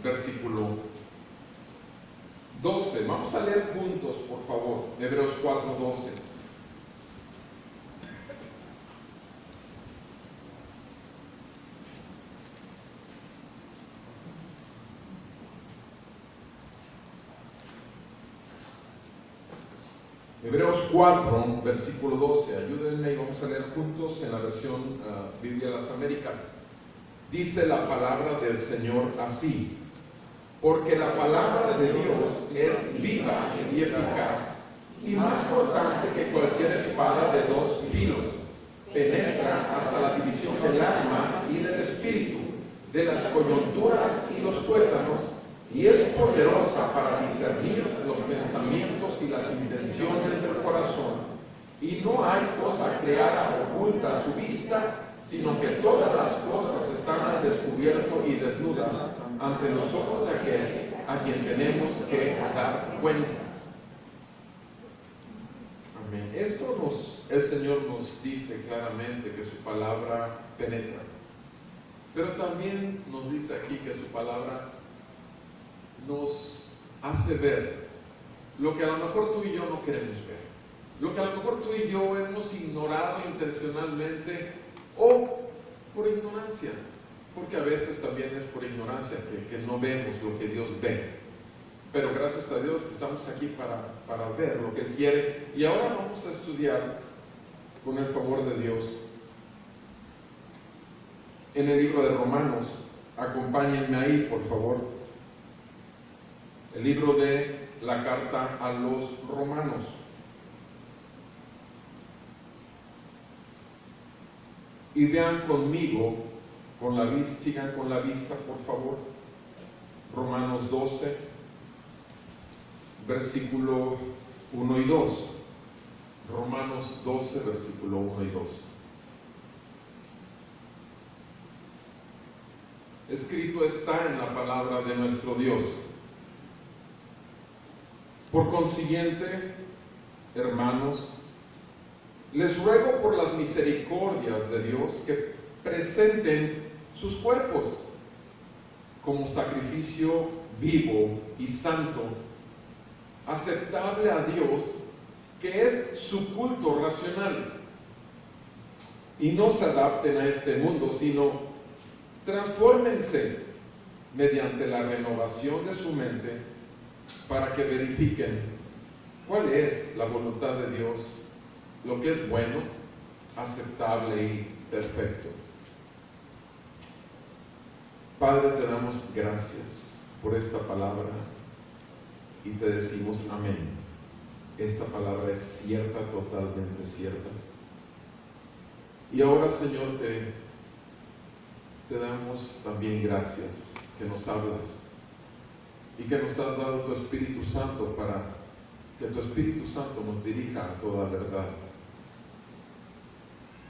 versículo 12. Vamos a leer juntos, por favor, Hebreos 4:12. Hebreos 4, versículo 12. Ayúdenme y vamos a leer juntos en la versión Biblia de las Américas. Dice la palabra del Señor así: porque la palabra de Dios es viva y eficaz, y más cortante que cualquier espada de dos filos. Penetra hasta la división del alma y del espíritu, de las coyunturas y los tuétanos, y es poderosa para discernir los pensamientos y las intenciones del corazón. Y no hay cosa creada oculta a su vista, sino que todas las cosas están al descubierto y desnudas ante los ojos de aquel a quien tenemos que dar cuenta. Amén. El Señor nos dice claramente que su palabra penetra, pero también nos dice aquí que su palabra nos hace ver lo que a lo mejor tú y yo no queremos ver, lo que a lo mejor tú y yo hemos ignorado intencionalmente o por ignorancia, porque a veces también es por ignorancia que no vemos lo que Dios ve. Pero gracias a Dios estamos aquí para ver lo que Él quiere. Y ahora vamos a estudiar, con el favor de Dios, en el libro de Romanos. Acompáñenme ahí, por favor. El libro de la carta a los Romanos. Y vean conmigo, sigan con la vista, por favor. Romanos 12, versículo 1 y 2. Romanos 12, versículo 1 y 2. Escrito está en la palabra de nuestro Dios: por consiguiente, hermanos, les ruego por las misericordias de Dios que presenten sus cuerpos como sacrificio vivo y santo, aceptable a Dios, que es su culto racional. Y no se adapten a este mundo, sino transfórmense mediante la renovación de su mente, para que verifiquen cuál es la voluntad de Dios, lo que es bueno, aceptable y perfecto. Padre, te damos gracias por esta palabra y te decimos amén. Esta palabra es cierta, totalmente cierta. Y ahora, Señor, te damos también gracias que nos hablas y que nos has dado tu Espíritu Santo para que tu Espíritu Santo nos dirija a toda verdad.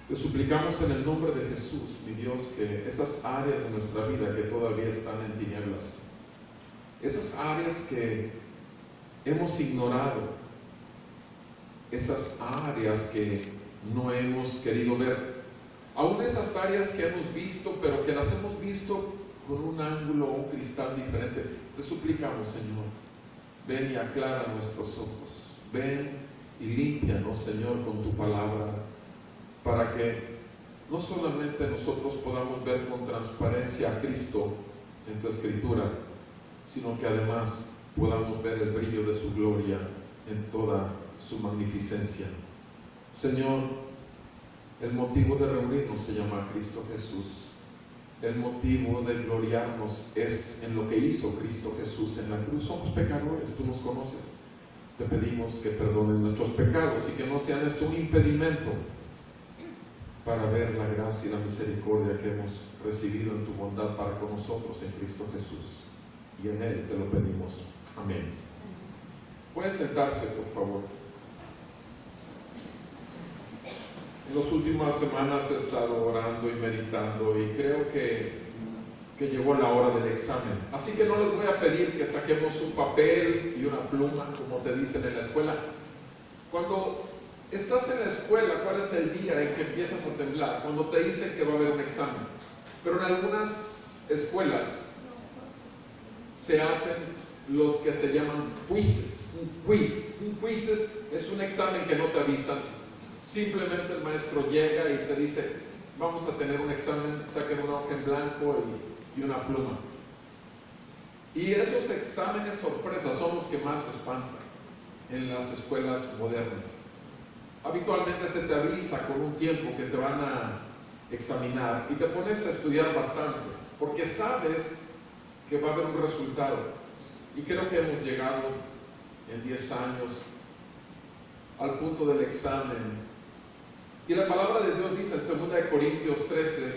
Te suplicamos en el nombre de Jesús, mi Dios, que esas áreas de nuestra vida que todavía están en tinieblas, esas áreas que hemos ignorado, esas áreas que no hemos querido ver, aún esas áreas que hemos visto, pero que las hemos visto con un ángulo o un cristal diferente, te suplicamos, Señor, ven y aclara nuestros ojos, ven y límpianos, Señor, con tu palabra, para que no solamente nosotros podamos ver con transparencia a Cristo en tu Escritura, sino que además podamos ver el brillo de su gloria en toda su magnificencia. Señor, el motivo de reunirnos se llama Cristo Jesús. El motivo de gloriarnos es en lo que hizo Cristo Jesús en la cruz. Somos pecadores, tú nos conoces. Te pedimos que perdones nuestros pecados y que no sean esto un impedimento para ver la gracia y la misericordia que hemos recibido en tu bondad para con nosotros en Cristo Jesús. Y en Él te lo pedimos. Amén. Pueden sentarse, por favor. En las últimas semanas he estado orando y meditando y creo que llegó la hora del examen. Así que no les voy a pedir que saquemos un papel y una pluma, como te dicen en la escuela. Cuando estás en la escuela, ¿cuál es el día en que empiezas a temblar? Cuando te dicen que va a haber un examen. Pero en algunas escuelas se hacen los que se llaman quizzes. Un quiz es un examen que no te avisan. Simplemente el maestro llega y te dice, vamos a tener un examen, saquen una hoja en blanco y una pluma. Y esos exámenes sorpresas son los que más espantan en las escuelas modernas. Habitualmente se te avisa con un tiempo que te van a examinar y te pones a estudiar bastante, porque sabes que va a haber un resultado. Y creo que hemos llegado en 10 años al punto del examen. Y la palabra de Dios dice en 2 Corintios 13,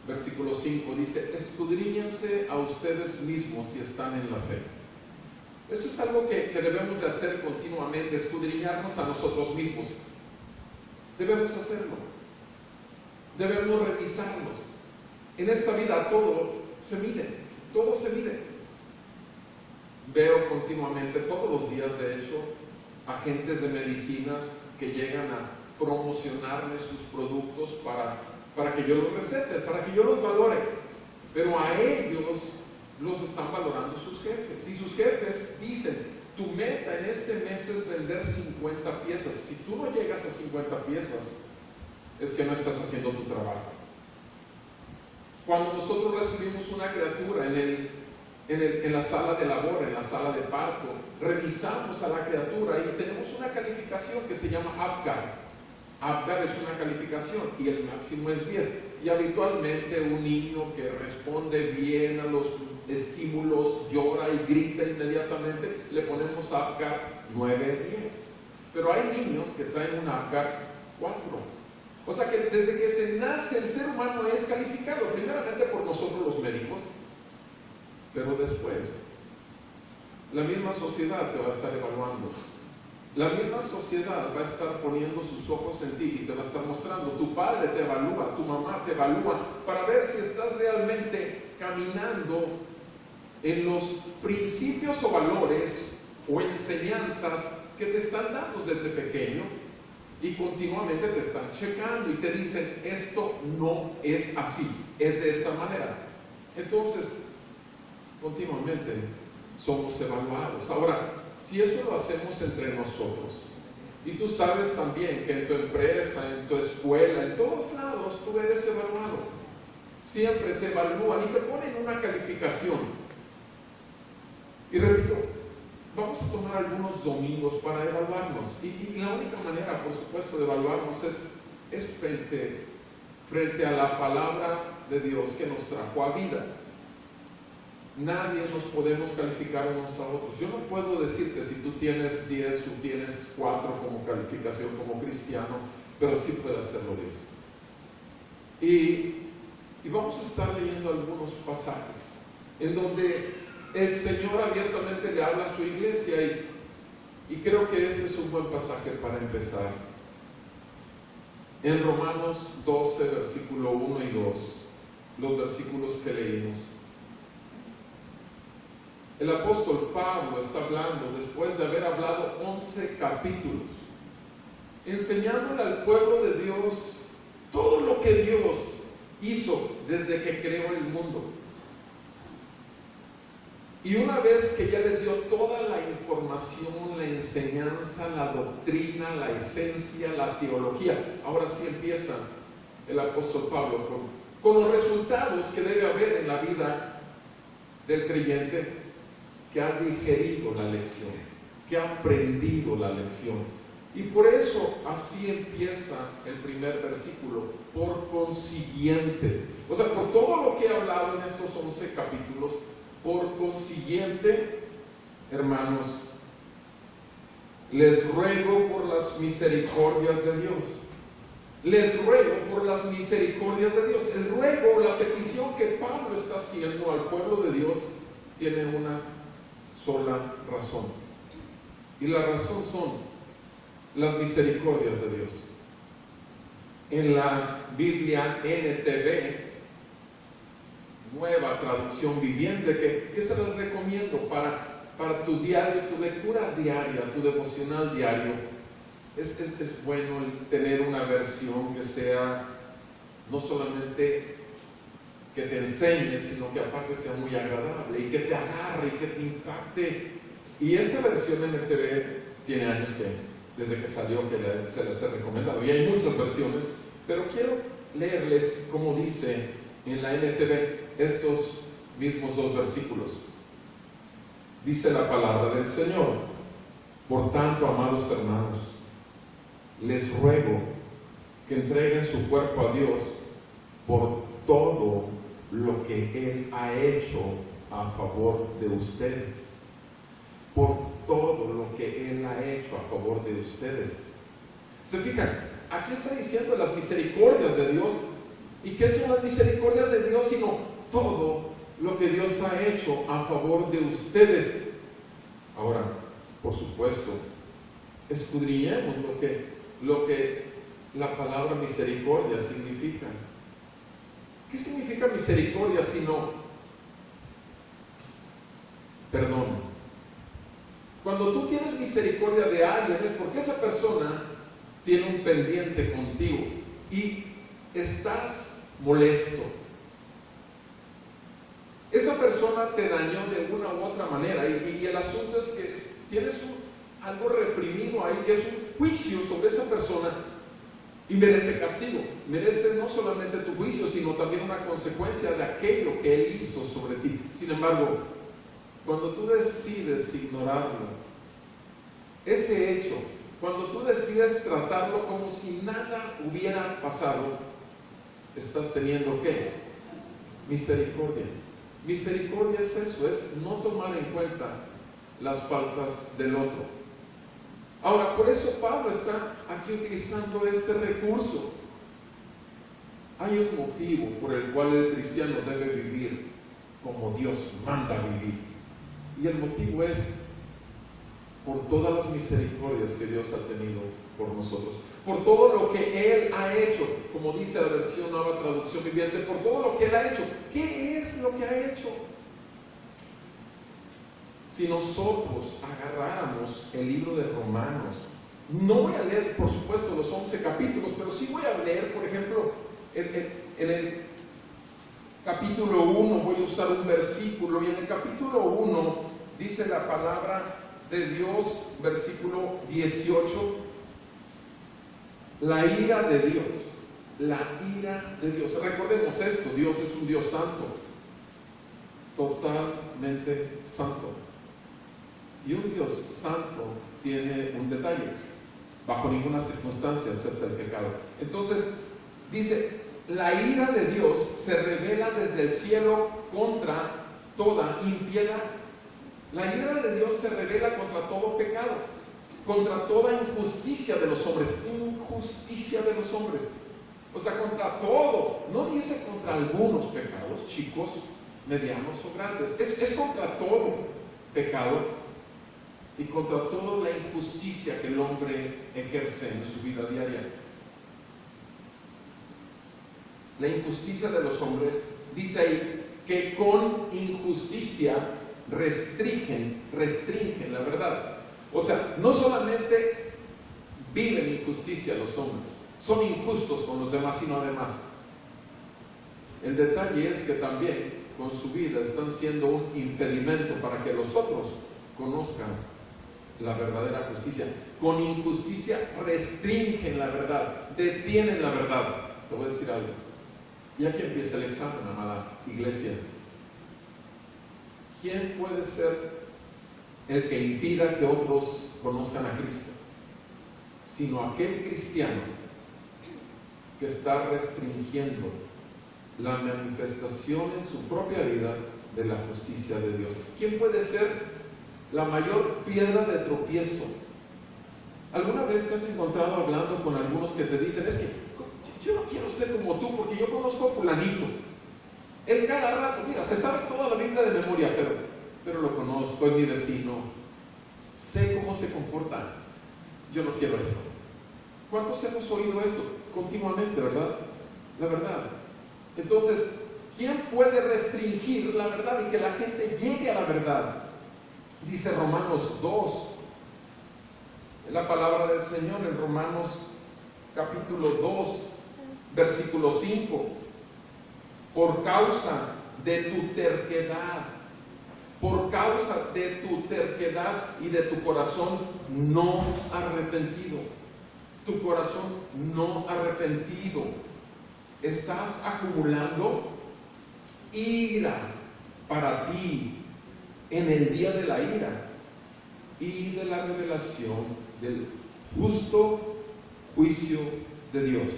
versículo 5, dice, escudriñense a ustedes mismos si están en la fe. Esto es algo que debemos de hacer continuamente, escudriñarnos a nosotros mismos. Debemos hacerlo. Debemos revisarnos. En esta vida todo se mide, todo se mide. Veo continuamente, todos los días de hecho, agentes de medicinas que llegan a promocionarme sus productos para que yo los recete, para que yo los valore. Pero a ellos los están valorando sus jefes. Y sus jefes dicen, tu meta en este mes es vender 50 piezas. Si tú no llegas a 50 piezas, es que no estás haciendo tu trabajo. Cuando nosotros recibimos una criatura en la sala de labor, en la sala de parto, revisamos a la criatura y tenemos una calificación que se llama APGAR. APGAR es una calificación y el máximo es 10. Y habitualmente un niño que responde bien a los estímulos, llora y grita inmediatamente, le ponemos APGAR 9, 10. Pero hay niños que traen un APGAR 4. O sea que desde que se nace el ser humano es calificado, primeramente por nosotros los médicos, pero después la misma sociedad te va a estar evaluando. La misma sociedad va a estar poniendo sus ojos en ti y te va a estar mostrando. Tu padre te evalúa, tu mamá te evalúa para ver si estás realmente caminando en los principios o valores o enseñanzas que te están dando desde pequeño y continuamente te están checando y te dicen, esto no es así, es de esta manera. Entonces, continuamente somos evaluados. Ahora, si eso lo hacemos entre nosotros, y tú sabes también que en tu empresa, en tu escuela, en todos lados, tú eres evaluado. Siempre te evalúan y te ponen una calificación. Y repito, vamos a tomar algunos domingos para evaluarnos. Y la única manera, por supuesto, de evaluarnos es frente a la palabra de Dios que nos trajo a vida. Nadie nos podemos calificar unos a otros. Yo no puedo decirte si tú tienes 10 o tienes 4 como calificación como cristiano, pero sí puede hacerlo Dios. Y vamos a estar leyendo algunos pasajes en donde el Señor abiertamente le habla a su iglesia y creo que este es un buen pasaje para empezar. En Romanos 12, versículo 1 y 2, los versículos que leímos. El apóstol Pablo está hablando después de haber hablado 11 capítulos, enseñándole al pueblo de Dios todo lo que Dios hizo desde que creó el mundo. Y una vez que ya les dio toda la información, la enseñanza, la doctrina, la esencia, la teología, ahora sí empieza el apóstol Pablo con los resultados que debe haber en la vida del creyente que ha digerido la lección, que ha aprendido la lección. Y por eso así empieza el primer versículo, por consiguiente. O sea, por todo lo que he hablado en estos 11 capítulos, por consiguiente, hermanos, les ruego por las misericordias de Dios. Les ruego por las misericordias de Dios. El ruego, la petición que Pablo está haciendo al pueblo de Dios, tiene una sola razón. Y la razón son las misericordias de Dios. En la Biblia NTV, Nueva Traducción Viviente, que se las recomiendo para tu diario, tu lectura diaria, tu devocional diario. Es bueno tener una versión que sea no solamente que te enseñe, sino que aparte sea muy agradable y que te agarre y que te impacte. Y esta versión NTV tiene años desde que salió, que se les he recomendado, y hay muchas versiones, pero quiero leerles como dice en la NTV estos mismos 2 versículos. Dice la palabra del Señor: por tanto, amados hermanos, les ruego que entreguen su cuerpo a Dios por todo lo que Él ha hecho a favor de ustedes. Por todo lo que Él ha hecho a favor de ustedes. ¿Se fijan? Aquí está diciendo las misericordias de Dios. ¿Y qué son las misericordias de Dios? Sino todo lo que Dios ha hecho a favor de ustedes. Ahora, por supuesto, escudriñemos lo que la palabra misericordia significa. ¿Qué significa misericordia sino perdón? Cuando tú tienes misericordia de alguien es porque esa persona tiene un pendiente contigo y estás molesto. Esa persona te dañó de una u otra manera y el asunto es que tienes algo reprimido ahí, que es un juicio sobre esa persona y merece castigo. Merece no solamente tu juicio, sino también una consecuencia de aquello que él hizo sobre ti. Sin embargo, cuando tú decides ignorarlo, ese hecho, cuando tú decides tratarlo como si nada hubiera pasado, estás teniendo ¿qué? Misericordia. Misericordia es eso, es no tomar en cuenta las faltas del otro. Ahora, por eso Pablo está aquí utilizando este recurso. Hay un motivo por el cual el cristiano debe vivir como Dios manda vivir. Y el motivo es por todas las misericordias que Dios ha tenido por nosotros, por todo lo que Él ha hecho, como dice la versión Nueva Traducción Viviente, por todo lo que Él ha hecho. ¿Qué es lo que ha hecho? Si nosotros agarráramos el libro de Romanos, no voy a leer, por supuesto, los 11 capítulos, pero sí voy a leer, por ejemplo, en el capítulo 1 voy a usar un versículo, y en el capítulo 1 dice la palabra de Dios, versículo 18, la ira de Dios, la ira de Dios. Recordemos esto, Dios es un Dios santo, totalmente santo. Y un Dios santo tiene un detalle: bajo ninguna circunstancia acepta el pecado. Entonces, dice, la ira de Dios se revela desde el cielo contra toda impiedad. La ira de Dios se revela contra todo pecado, contra toda injusticia de los hombres. Injusticia de los hombres. O sea, contra todo. No dice contra algunos pecados, chicos, medianos o grandes. Es contra todo pecado y contra toda la injusticia que el hombre ejerce en su vida diaria. La injusticia de los hombres, dice ahí, que con injusticia restringen la verdad. O sea, no solamente viven injusticia los hombres, son injustos con los demás, sino además, el detalle es que también con su vida están siendo un impedimento para que los otros conozcan la verdadera justicia. Con injusticia restringen la verdad, detienen la verdad. Te voy a decir algo. Y aquí empieza el examen, amada iglesia. ¿Quién puede ser el que impida que otros conozcan a Cristo? Sino aquel cristiano que está restringiendo la manifestación en su propia vida de la justicia de Dios. ¿Quién puede ser la mayor piedra de tropiezo? ¿Alguna vez te has encontrado hablando con algunos que te dicen, es que yo no quiero ser como tú porque yo conozco a fulanito? Él cada rato, mira, se sabe toda la Biblia de memoria, pero lo conozco, es mi vecino, sé cómo se comporta, yo no quiero eso. ¿Cuántos hemos oído esto continuamente, verdad? La verdad. Entonces, ¿quién puede restringir la verdad y que la gente llegue a la verdad? Dice Romanos 2, la palabra del Señor en Romanos capítulo 2, versículo 5. por causa de tu terquedad, por causa de tu terquedad y de tu corazón no arrepentido. Tu corazón no arrepentido. Estás acumulando ira para ti en el día de la ira y de la revelación del justo juicio de Dios.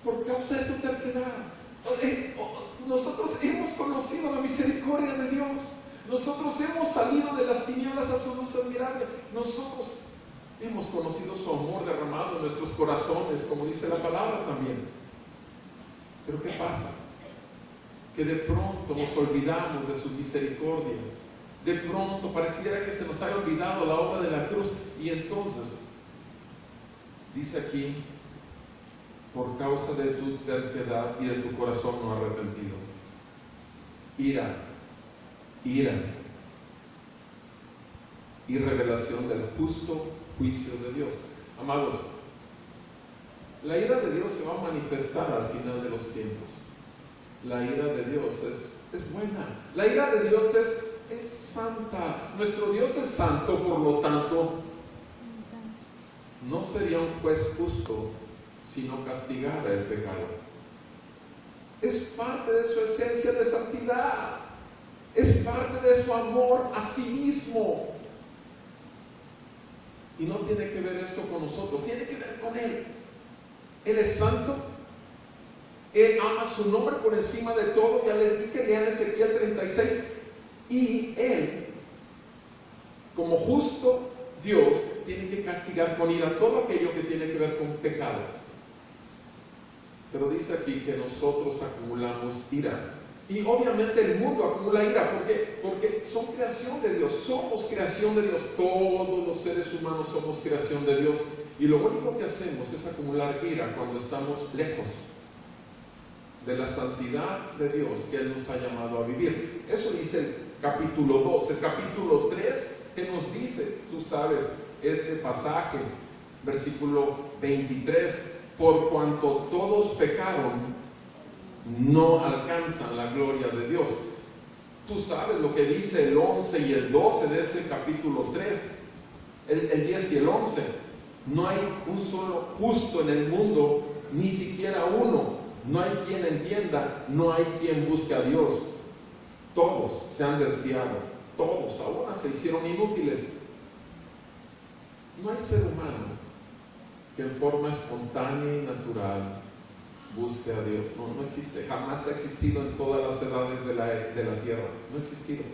Por causa de tu terquedad. Nosotros hemos conocido la misericordia de Dios. Nosotros hemos salido de las tinieblas a su luz admirable. Nosotros hemos conocido su amor derramado en nuestros corazones, como dice la palabra también. Pero ¿qué pasa? Que de pronto nos olvidamos de sus misericordias. De pronto pareciera que se nos haya olvidado la obra de la cruz. Y entonces, dice aquí, por causa de tu terquedad y de tu corazón no arrepentido. Ira y revelación del justo juicio de Dios. Amados, la ira de Dios se va a manifestar al final de los tiempos. La ira de Dios es buena. La ira de Dios es santa. Nuestro Dios es santo, por lo tanto, no sería un juez justo si no castigara el pecado. Es parte de su esencia de santidad. Es parte de su amor a sí mismo. Y no tiene que ver esto con nosotros, tiene que ver con Él. Él es santo. Él ama su nombre por encima de todo. Ya les dije, lean Ezequiel 36. Y Él, como justo Dios, tiene que castigar con ira todo aquello que tiene que ver con pecado. Pero dice aquí que nosotros acumulamos ira. Y obviamente el mundo acumula ira. ¿Por qué? Porque son creación de Dios. Somos creación de Dios. Todos los seres humanos somos creación de Dios. Y lo único que hacemos es acumular ira cuando estamos lejos de la santidad de Dios que Él nos ha llamado a vivir. Eso dice el capítulo 2. El capítulo 3, que nos dice, tú sabes, este pasaje, versículo 23, por cuanto todos pecaron, no alcanzan la gloria de Dios. Tú sabes lo que dice el 11 y el 12 de ese capítulo 3, el 10 y el 11. No hay un solo justo en el mundo, ni siquiera uno. No hay quien entienda, no hay quien busque a Dios. Todos se han desviado, todos ahora se hicieron inútiles. No hay ser humano que en forma espontánea y natural busque a Dios. No existe, jamás ha existido en todas las edades de la tierra, no ha existido.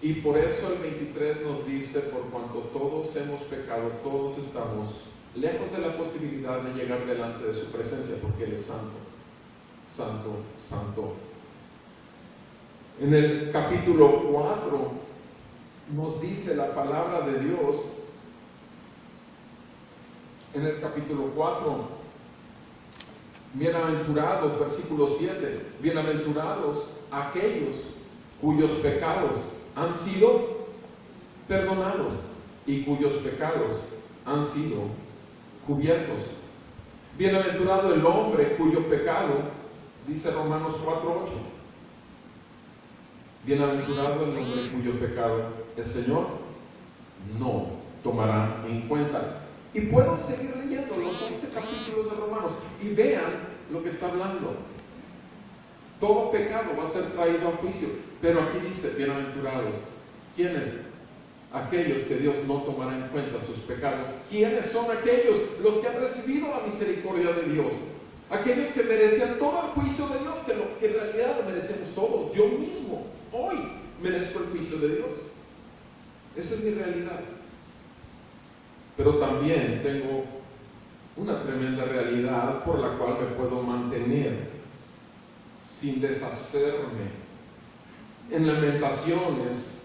Y por eso el 23 nos dice, por cuanto todos hemos pecado, todos estamos lejos de la posibilidad de llegar delante de su presencia, porque Él es santo, santo, santo. En el capítulo 4 nos dice la palabra de Dios, en el capítulo 4, bienaventurados, versículo 7, bienaventurados aquellos cuyos pecados han sido perdonados y cuyos pecados han sido cubiertos. Bienaventurado el hombre cuyo pecado, dice Romanos 4:8. Bienaventurado el hombre cuyo pecado el Señor no tomará en cuenta. Y puedo seguir leyendo los 11 capítulos de Romanos y vean lo que está hablando. Todo pecado va a ser traído a juicio, pero aquí dice, bienaventurados. ¿Quiénes? Aquellos que Dios no tomará en cuenta sus pecados. ¿Quiénes son aquellos? Los que han recibido la misericordia de Dios. Aquellos que merecían todo el juicio de Dios, que en realidad lo merecemos todos. Yo mismo, hoy, merezco el juicio de Dios. Esa es mi realidad. Pero también tengo una tremenda realidad por la cual me puedo mantener sin deshacerme. En Lamentaciones,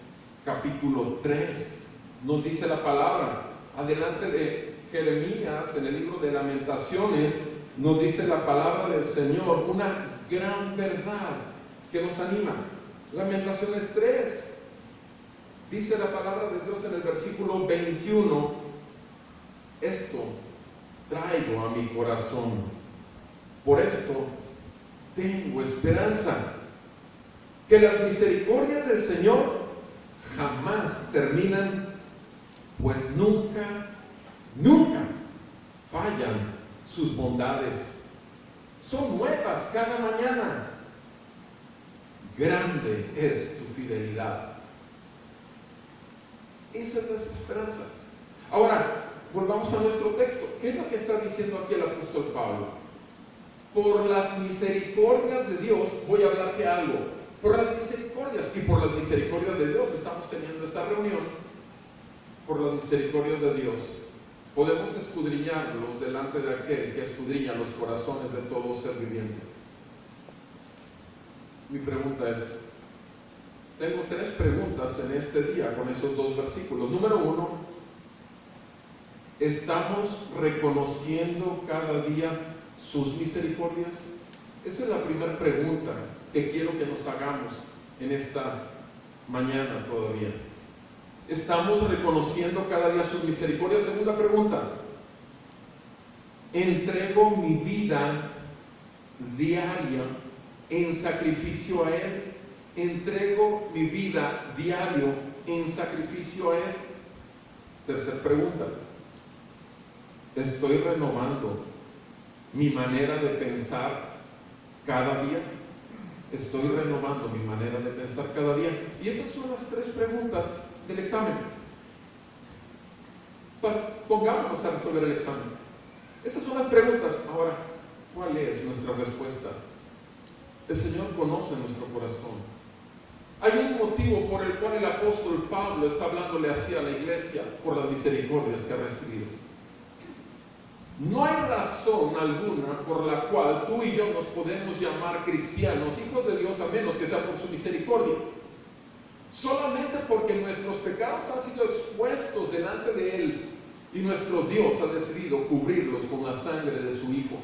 capítulo 3, nos dice la palabra, adelante de Jeremías, en el libro de Lamentaciones, nos dice la palabra del Señor, una gran verdad que nos anima. Lamentaciones 3, dice la palabra de Dios en el versículo 21, esto traigo a mi corazón, por esto tengo esperanza. Que las misericordias del Señor jamás terminan, pues nunca fallan sus bondades. Son nuevas cada mañana. Grande es tu fidelidad. Esa es nuestra esperanza. Ahora, volvamos a nuestro texto. ¿Qué es lo que está diciendo aquí el apóstol Pablo? Por las misericordias de Dios, voy a hablarte algo. Por las misericordias, y por las misericordias de Dios estamos teniendo esta reunión. Por las misericordias de Dios podemos escudriñarlos delante de aquel que escudriña los corazones de todo ser viviente. Mi pregunta es, tengo 3 preguntas en este día con esos 2 versículos. Número 1, ¿estamos reconociendo cada día sus misericordias? Esa es la primera pregunta que quiero que nos hagamos en esta mañana todavía. ¿Estamos reconociendo cada día sus misericordias? Segunda pregunta, ¿entrego mi vida diaria en sacrificio a Él? ¿Entrego mi vida diario en sacrificio a Él? Tercera pregunta, ¿estoy renovando mi manera de pensar cada día? Estoy renovando mi manera de pensar cada día. Y esas son las 3 preguntas del examen. Pongámonos a resolver el examen. Esas son las preguntas. Ahora, ¿cuál es nuestra respuesta? El Señor conoce nuestro corazón. Hay un motivo por el cual el apóstol Pablo está hablándole así a la iglesia, por las misericordias que ha recibido. No hay razón alguna por la cual tú y yo nos podemos llamar cristianos, hijos de Dios, a menos que sea por su misericordia. Solamente porque nuestros pecados han sido expuestos delante de Él y nuestro Dios ha decidido cubrirlos con la sangre de su Hijo.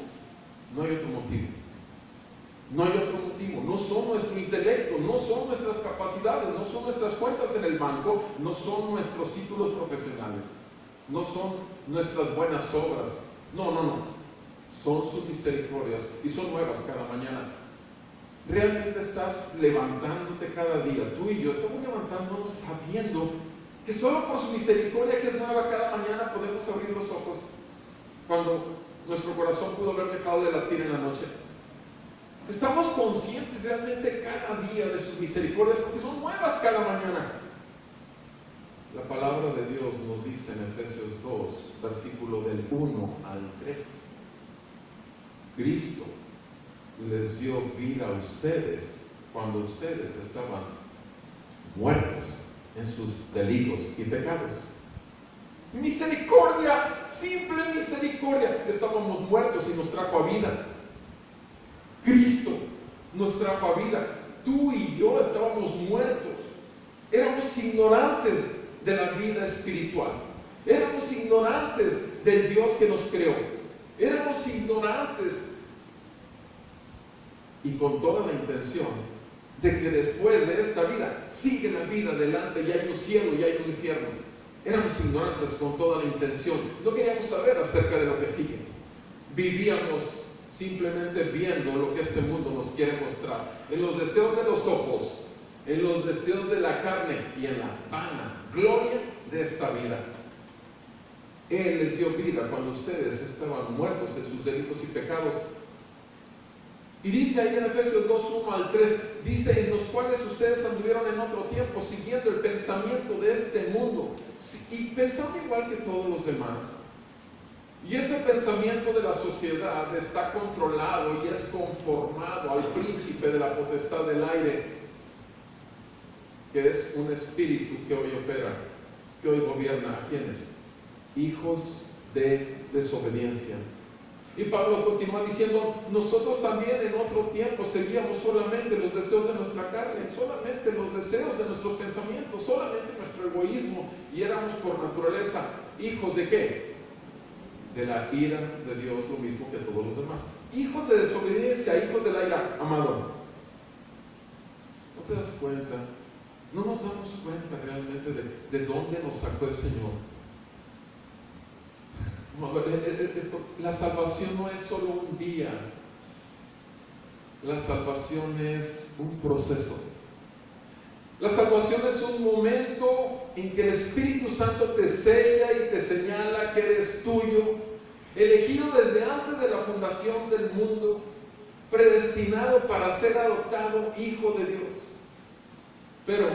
No hay otro motivo. No hay otro motivo. No son nuestro intelecto, no son nuestras capacidades, no son nuestras cuentas en el banco, no son nuestros títulos profesionales, no son nuestras buenas obras. No. Son sus misericordias y son nuevas cada mañana. Realmente estás levantándote cada día. Tú y yo estamos levantándonos sabiendo que solo por su misericordia, que es nueva cada mañana, podemos abrir los ojos cuando nuestro corazón pudo haber dejado de latir en la noche. Estamos conscientes realmente cada día de sus misericordias porque son nuevas cada mañana. La palabra de Dios nos dice en Efesios 2, versículo del 1 al 3. Cristo les dio vida a ustedes cuando ustedes estaban muertos en sus delitos y pecados. Misericordia, simple misericordia. Estábamos muertos y nos trajo a vida. Cristo nos trajo a vida. Tú y yo estábamos muertos. Éramos ignorantes de la vida espiritual. Éramos ignorantes del Dios que nos creó. Éramos ignorantes y con toda la intención de que después de esta vida sigue la vida adelante y hay un cielo y hay un infierno. Éramos ignorantes con toda la intención. No queríamos saber acerca de lo que sigue. Vivíamos simplemente viendo lo que este mundo nos quiere mostrar, en los deseos de los ojos, en los deseos de la carne y en la vana gloria de esta vida. Él les dio vida cuando ustedes estaban muertos en sus delitos y pecados. Y dice ahí en Efesios 2, 1 al 3, dice, en los cuales ustedes anduvieron en otro tiempo, siguiendo el pensamiento de este mundo, y pensando igual que todos los demás. Y ese pensamiento de la sociedad está controlado y es conformado al príncipe de la potestad del aire, que es un espíritu que hoy opera, que hoy gobierna. ¿A quiénes? Hijos de desobediencia. Y Pablo continúa diciendo, nosotros también en otro tiempo seguíamos solamente los deseos de nuestra carne, solamente los deseos de nuestros pensamientos, solamente nuestro egoísmo, y éramos por naturaleza hijos de ¿qué? De la ira de Dios, lo mismo que todos los demás. Hijos de desobediencia, hijos de la ira. Amado, ¿no te das cuenta? No nos damos cuenta realmente de dónde nos sacó el Señor. La salvación no es solo un día. La salvación es un proceso. La salvación es un momento en que el Espíritu Santo te sella y te señala que eres tuyo, elegido desde antes de la fundación del mundo, predestinado para ser adoptado hijo de Dios. Pero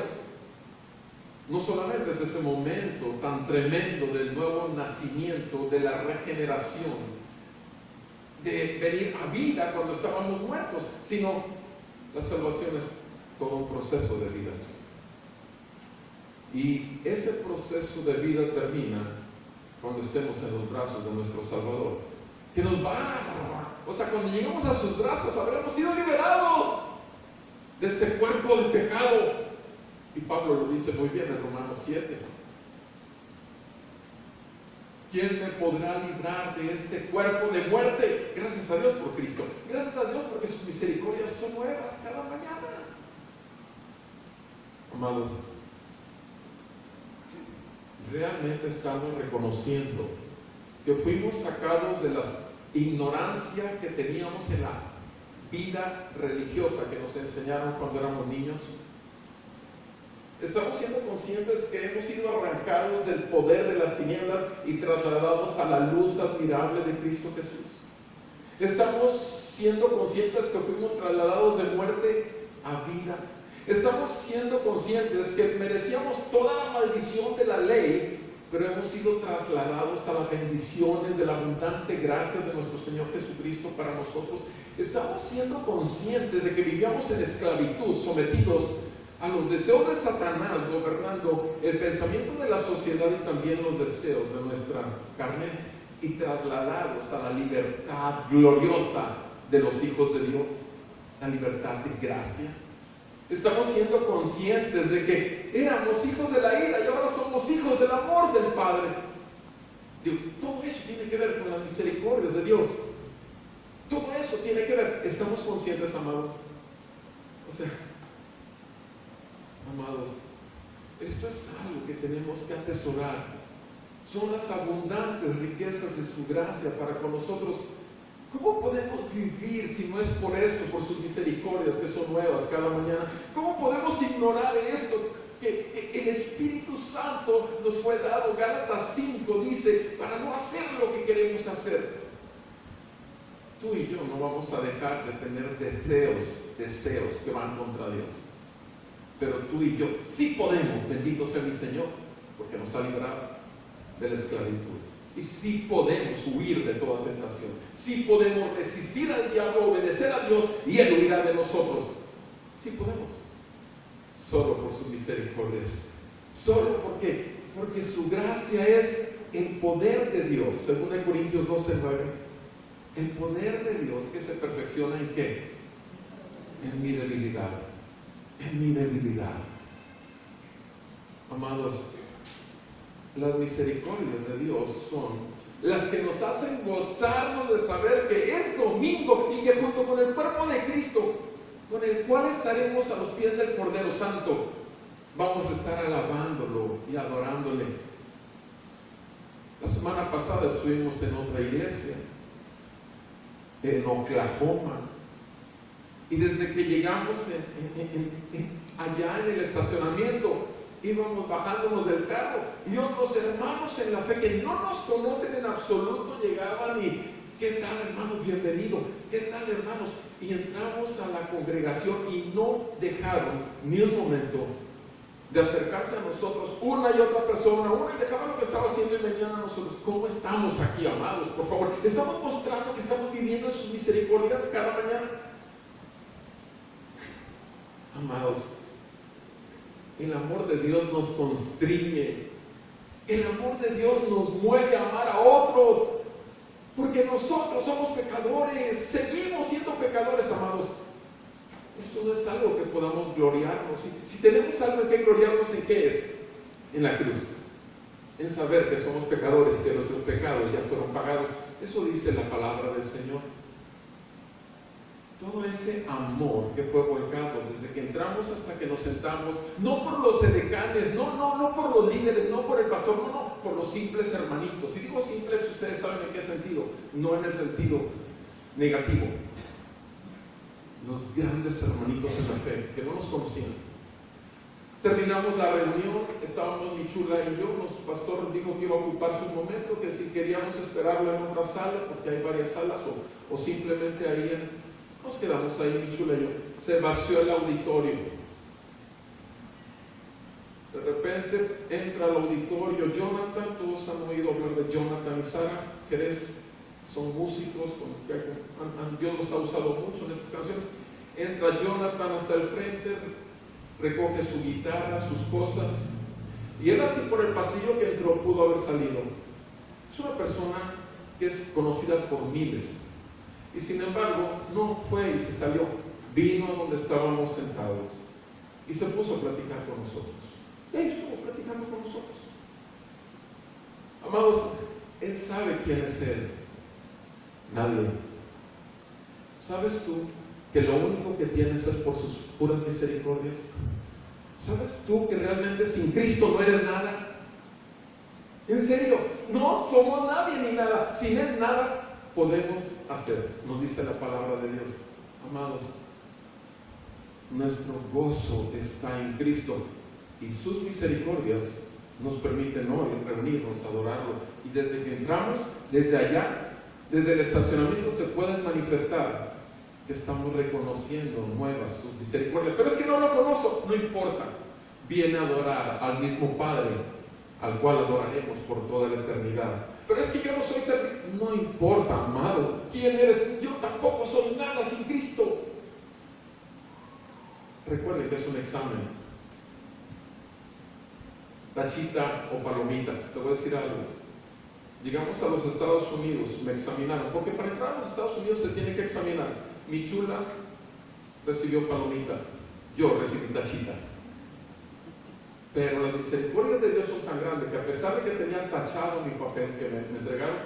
no solamente es ese momento tan tremendo del nuevo nacimiento, de la regeneración, de venir a vida cuando estábamos muertos, sino la salvación es todo un proceso de vida. Y ese proceso de vida termina cuando estemos en los brazos de nuestro Salvador, que nos va o sea, cuando lleguemos a sus brazos habremos sido liberados de este cuerpo de pecado. Y Pablo lo dice muy bien en Romanos 7. ¿Quién me podrá librar de este cuerpo de muerte? Gracias a Dios por Cristo. Gracias a Dios porque sus misericordias son nuevas cada mañana. Amados, realmente estamos reconociendo que fuimos sacados de la ignorancia que teníamos en la vida religiosa que nos enseñaron cuando éramos niños. Estamos siendo conscientes que hemos sido arrancados del poder de las tinieblas y trasladados a la luz admirable de Cristo Jesús. Estamos siendo conscientes que fuimos trasladados de muerte a vida. Estamos siendo conscientes que merecíamos toda la maldición de la ley, pero hemos sido trasladados a las bendiciones de la abundante gracia de nuestro Señor Jesucristo para nosotros. Estamos siendo conscientes de que vivíamos en esclavitud, sometidos a los deseos de Satanás, gobernando el pensamiento de la sociedad y también los deseos de nuestra carne, y trasladados a la libertad gloriosa de los hijos de Dios, la libertad de gracia. Estamos siendo conscientes de que éramos hijos de la ira y ahora somos hijos del amor del Padre. Digo, todo eso tiene que ver con las misericordias de Dios. Todo eso tiene que ver. ¿Estamos conscientes, amados? O sea, amados, esto es algo que tenemos que atesorar. Son las abundantes riquezas de su gracia para con nosotros. ¿Cómo podemos vivir si no es por esto, por sus misericordias que son nuevas cada mañana? ¿Cómo podemos ignorar esto? Que el Espíritu Santo nos fue dado. Gálatas 5 dice, para no hacer lo que queremos hacer. Tú y yo no vamos a dejar de tener deseos que van contra Dios. Pero tú y yo sí podemos, bendito sea mi Señor, porque nos ha librado de la esclavitud. Y sí podemos huir de toda tentación. Sí podemos resistir al diablo, obedecer a Dios y Él huirá de nosotros. Sí podemos. Solo por sus misericordias. Solo porque su gracia es el poder de Dios. Según Corintios 12:9. El poder de Dios que se perfecciona ¿en qué? En mi debilidad. En mi debilidad. Amados, las misericordias de Dios son las que nos hacen gozarnos de saber que es domingo y que junto con el cuerpo de Cristo, con el cual estaremos a los pies del Cordero Santo, vamos a estar alabándolo y adorándole. La semana pasada estuvimos en otra iglesia, en Oklahoma, y desde que llegamos allá en el estacionamiento, íbamos bajándonos del carro y otros hermanos en la fe que no nos conocen en absoluto llegaban y ¿qué tal, hermanos? Bienvenido. ¿Qué tal, hermanos? Y entramos a la congregación y no dejaron ni un momento de acercarse a nosotros, una y otra persona, una y dejaban lo que estaba haciendo y venían a nosotros. ¿Cómo estamos aquí, amados? Por favor, estamos mostrando que estamos viviendo en sus misericordias cada mañana. Amados, el amor de Dios nos constriñe. El amor de Dios nos mueve a amar a otros. Porque nosotros somos pecadores. Seguimos siendo pecadores, amados. Esto no es algo que podamos gloriarnos. Si tenemos algo en que gloriarnos, ¿en qué es? En la cruz. En saber que somos pecadores y que nuestros pecados ya fueron pagados. Eso dice la palabra del Señor. Todo ese amor que fue volcado desde que entramos hasta que nos sentamos, no por los edecanes, no por los líderes, no por el pastor, no, por los simples hermanitos. Y digo simples, ustedes saben en qué sentido, no en el sentido negativo. los grandes hermanitos en la fe, que no nos conocían. Terminamos la reunión, estábamos mi chula y yo, el pastor dijo que iba a ocupar su momento, que si queríamos esperarlo en otra sala, porque hay varias salas, o simplemente ahí, nos quedamos ahí mi chula y yo. Se vació el auditorio. De repente entra al auditorio Jonathan, todos han oído hablar de Jonathan y Sara Jerez, son músicos, Dios los ha usado mucho en estas canciones. Entra Jonathan hasta el frente, recoge su guitarra, sus cosas, y él así por el pasillo que entró pudo haber salido. Es una persona que es conocida por miles, y sin embargo no fue y se salió, vino a donde estábamos sentados y se puso a platicar con nosotros. Y ahí estuvo platicando con nosotros. Amados, él sabe quién es él. Nadie. ¿Sabes tú que lo único que tienes es por sus puras misericordias? ¿Sabes tú que realmente sin Cristo no eres nada? En serio, no somos nadie ni nada. Sin Él nada podemos hacer, nos dice la palabra de Dios. Amados, nuestro gozo está en Cristo y sus misericordias nos permiten hoy reunirnos, adorarlo. Y desde que entramos, desde allá, desde el estacionamiento se pueden manifestar que estamos reconociendo nuevas sus misericordias. Pero es que no lo conozco, no importa. Viene a adorar al mismo Padre, al cual adoraremos por toda la eternidad. Pero es que yo no soy servido. No importa, amado. ¿Quién eres? Yo tampoco soy nada sin Cristo. Recuerden que es un examen. Tachita o palomita. Te voy a decir algo. Llegamos a los Estados Unidos, me examinaron, porque para entrar a los Estados Unidos se tiene que examinar. Mi chula recibió palomita, yo recibí tachita. Pero las misericordias de Dios son tan grandes que a pesar de que tenían tachado mi papel que me entregaron,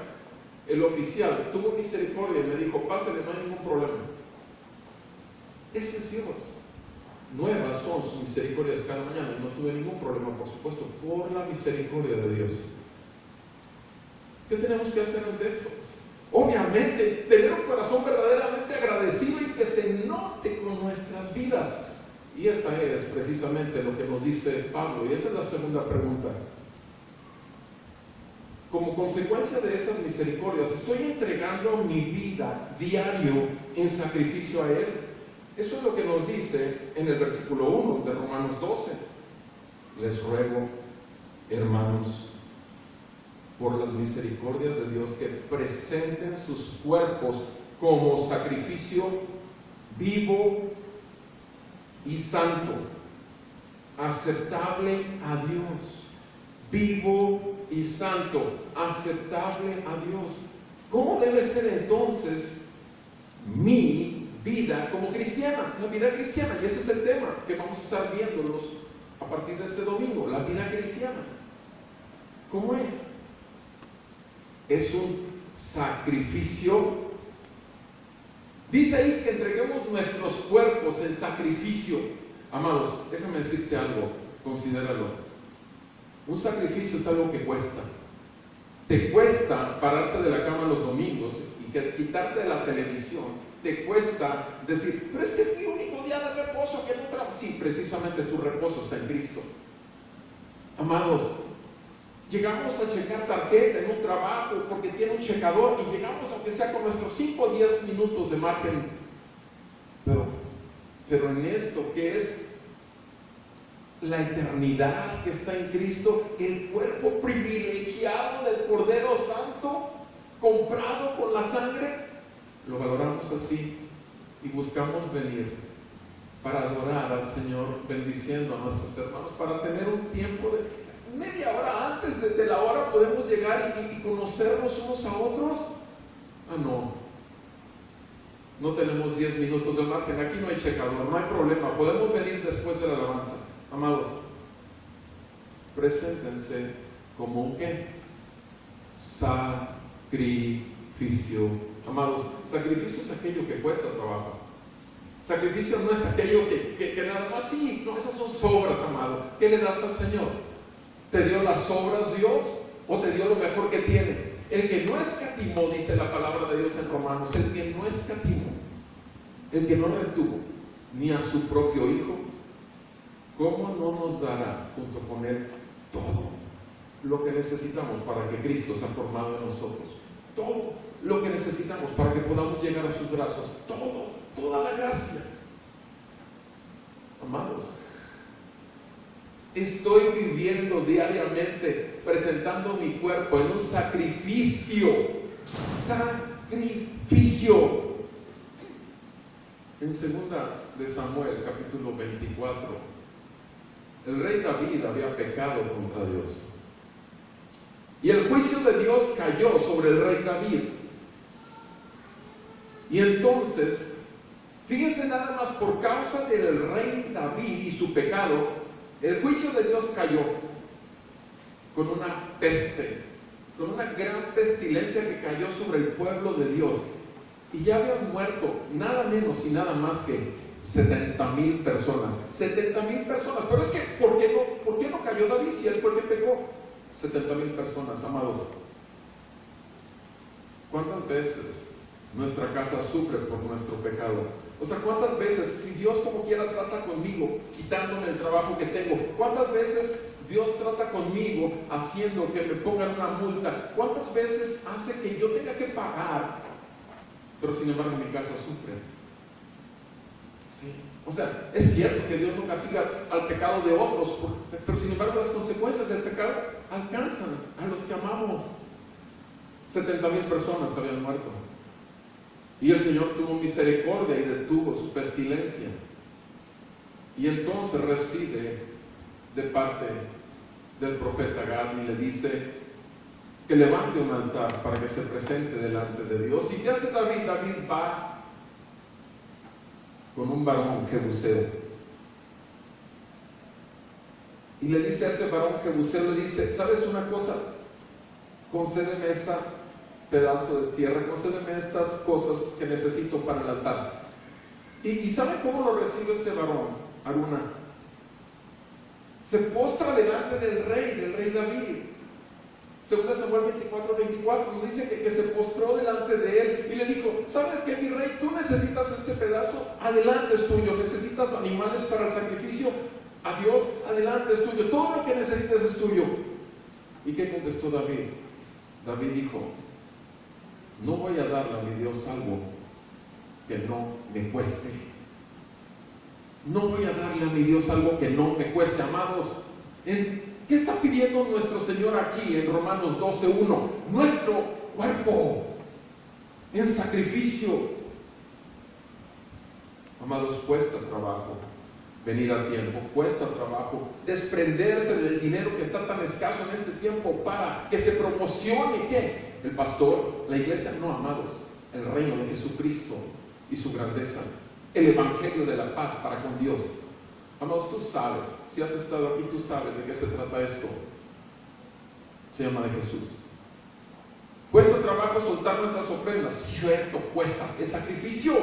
el oficial tuvo misericordia y me dijo, pásale, no hay ningún problema. Ese es Dios. Nuevas son sus misericordias cada mañana y no tuve ningún problema, por supuesto, por la misericordia de Dios. ¿Qué tenemos que hacer ante esto? Obviamente, tener un corazón verdaderamente agradecido y que se note con nuestras vidas. Y esa es precisamente lo que nos dice Pablo. Y esa es la segunda pregunta. Como consecuencia de esas misericordias, ¿estoy entregando mi vida diario en sacrificio a Él? Eso es lo que nos dice en el versículo 1 de Romanos 12. Les ruego, hermanos, por las misericordias de Dios, que presenten sus cuerpos como sacrificio vivo y santo, aceptable a Dios. Vivo y santo, aceptable a Dios. ¿Cómo debe ser entonces mi vida como cristiana? La vida cristiana, y ese es el tema que vamos a estar viéndolos a partir de este domingo. La vida cristiana, ¿cómo es? Es un sacrificio. Dice ahí que entreguemos nuestros cuerpos en sacrificio. Amados, déjame decirte algo, considéralo. Un sacrificio es algo que cuesta. Te cuesta pararte de la cama los domingos y quitarte de la televisión. Te cuesta decir, pero es que es mi único día de reposo que no trabajo. Sí, precisamente tu reposo está en Cristo. Amados, llegamos a checar tarjeta en un trabajo porque tiene un checador y llegamos aunque sea con nuestros 5 o 10 minutos de margen. Pero en esto que es la eternidad que está en Cristo, el cuerpo privilegiado del Cordero Santo, comprado con la sangre, lo valoramos así y buscamos venir para adorar al Señor, bendiciendo a nuestros hermanos, para tener un tiempo de media hora antes de la hora podemos llegar y conocernos unos a otros. No tenemos 10 minutos de margen, aquí no hay checador, no hay problema, podemos venir después de la alabanza. Amados, preséntense como un ¿qué? Sacrificio. Amados, sacrificio es aquello que cuesta trabajo. Sacrificio no es aquello que nada más, sí, no, esas son sobras, amado. ¿Qué le das al Señor? ¿Te dio las sobras Dios o te dio lo mejor que tiene? El que no escatimó, dice la palabra de Dios en Romanos, el que no escatimó. el que no retuvo ni a su propio Hijo, ¿cómo no nos dará junto con Él todo lo que necesitamos para que Cristo sea formado en nosotros? Todo lo que necesitamos para que podamos llegar a sus brazos. Toda la gracia. Amados, estoy viviendo diariamente presentando mi cuerpo en un sacrificio. En segunda de Samuel, capítulo 24, el rey David había pecado contra Dios. Y el juicio de Dios cayó sobre el rey David. Y entonces, fíjense nada más, por causa del rey David y su pecado, el juicio de Dios cayó con una peste, con una gran pestilencia que cayó sobre el pueblo de Dios. Y ya habían muerto nada menos y nada más que 70,000 personas. 70,000 personas. Pero es que, ¿por qué no cayó David si él fue el que pecó? 70,000 personas, amados. ¿Cuántas veces nuestra casa sufre por nuestro pecado? O sea, ¿cuántas veces, si Dios como quiera trata conmigo, quitándome el trabajo que tengo? ¿Cuántas veces Dios trata conmigo haciendo que me pongan una multa? ¿Cuántas veces hace que yo tenga que pagar? Pero sin embargo mi casa sufre. Sí. O sea, es cierto que Dios no castiga al pecado de otros, pero sin embargo las consecuencias del pecado alcanzan a los que amamos. 70,000 personas habían muerto. Y el Señor tuvo misericordia y detuvo su pestilencia. Y entonces recibe de parte del profeta Gad y le dice que levante un altar para que se presente delante de Dios. ¿Y qué hace David? David va con un varón jebuseo y le dice a ese varón jebuseo, le dice: ¿sabes una cosa? Concédeme este pedazo de tierra, concédeme estas cosas que necesito para el altar. ¿Y saben cómo lo recibe este varón, Aruna? Se postra delante del rey David. Segunda Samuel 24 nos dice que se postró delante de él y le dijo: ¿sabes qué, mi rey? Tú necesitas este pedazo, adelante, es tuyo. Necesitas animales para el sacrificio a Dios, adelante, es tuyo. Todo lo que necesites es tuyo. ¿Y qué contestó David? David dijo: no voy a darle a mi Dios algo que no me cueste. No voy a darle a mi Dios algo que no me cueste. Amados, ¿qué está pidiendo nuestro Señor aquí en Romanos 12:1? Nuestro cuerpo en sacrificio. Amados, cuesta trabajo venir a tiempo, cuesta trabajo desprenderse del dinero que está tan escaso en este tiempo para que se promocione, ¿qué? El pastor, la iglesia. No, amados, el reino de Jesucristo y su grandeza, el evangelio de la paz para con Dios. Amados, tú sabes, si has estado aquí, tú sabes de qué se trata esto. Se llama de Jesús. Cuesta trabajo soltar nuestras ofrendas, cierto, cuesta, es sacrificio.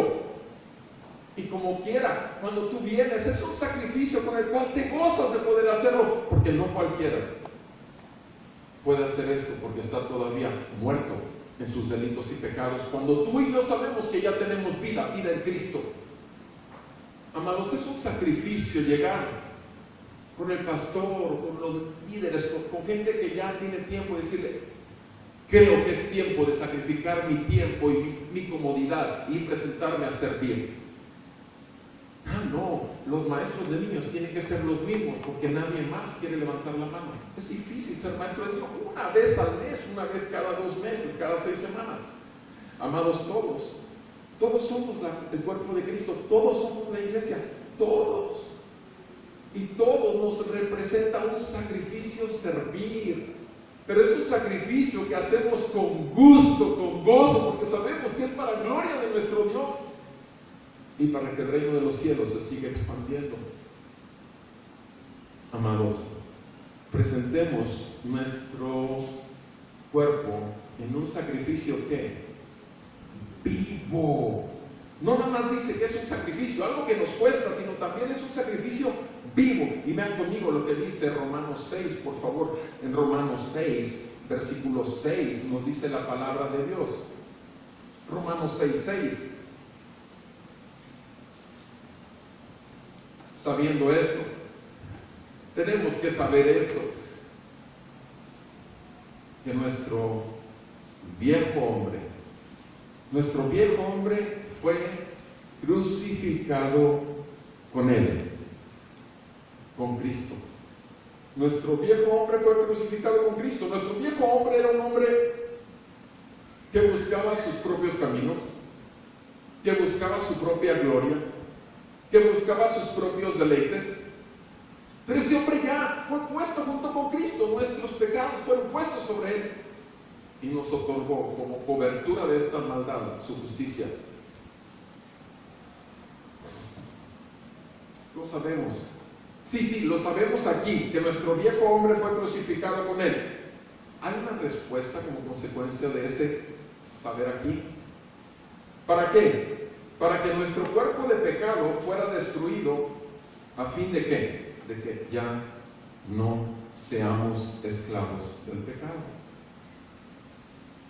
Y como quiera, cuando tú vienes, es un sacrificio con el cual te gozas de poder hacerlo, porque no cualquiera puede hacer esto, porque está todavía muerto en sus delitos y pecados, cuando tú y yo sabemos que ya tenemos vida en Cristo. Amados, es un sacrificio llegar con el pastor, con los líderes, con gente que ya tiene tiempo, y decirle: creo que es tiempo de sacrificar mi tiempo y mi comodidad y presentarme a servir. No, los maestros de niños tienen que ser los mismos, porque nadie más quiere levantar la mano. Es difícil ser maestro de niños una vez al mes, una vez cada 2 meses, cada 6 semanas. Amados, todos somos el cuerpo de Cristo, todos somos la iglesia, todos. Y todos nos representa un sacrificio servir. Pero es un sacrificio que hacemos con gusto, con gozo, porque sabemos que es para gloria de nuestro Dios y para que el reino de los cielos se siga expandiendo. Amados, presentemos nuestro cuerpo en un sacrificio que vivo. No nada más dice que es un sacrificio, algo que nos cuesta, sino también es un sacrificio vivo. Y vean conmigo lo que dice Romanos 6, por favor. En Romanos 6, versículo 6, nos dice la palabra de Dios. Romanos 6:6. sabiendo esto. Tenemos que saber esto, que nuestro viejo hombre fue crucificado con Él, con Cristo. Nuestro viejo hombre fue crucificado con Cristo. Nuestro viejo hombre era un hombre que buscaba sus propios caminos, que buscaba su propia gloria, que buscaba sus propios deleites. Pero ese hombre ya fue puesto junto con Cristo. Nuestros pecados fueron puestos sobre Él y nos otorgó como cobertura de esta maldad su justicia. Lo sabemos. Sí, lo sabemos aquí, que nuestro viejo hombre fue crucificado con Él. ¿Hay una respuesta como consecuencia de ese saber aquí? ¿Para qué? Para que nuestro cuerpo de pecado fuera destruido, ¿a fin de qué? De que ya no seamos esclavos del pecado.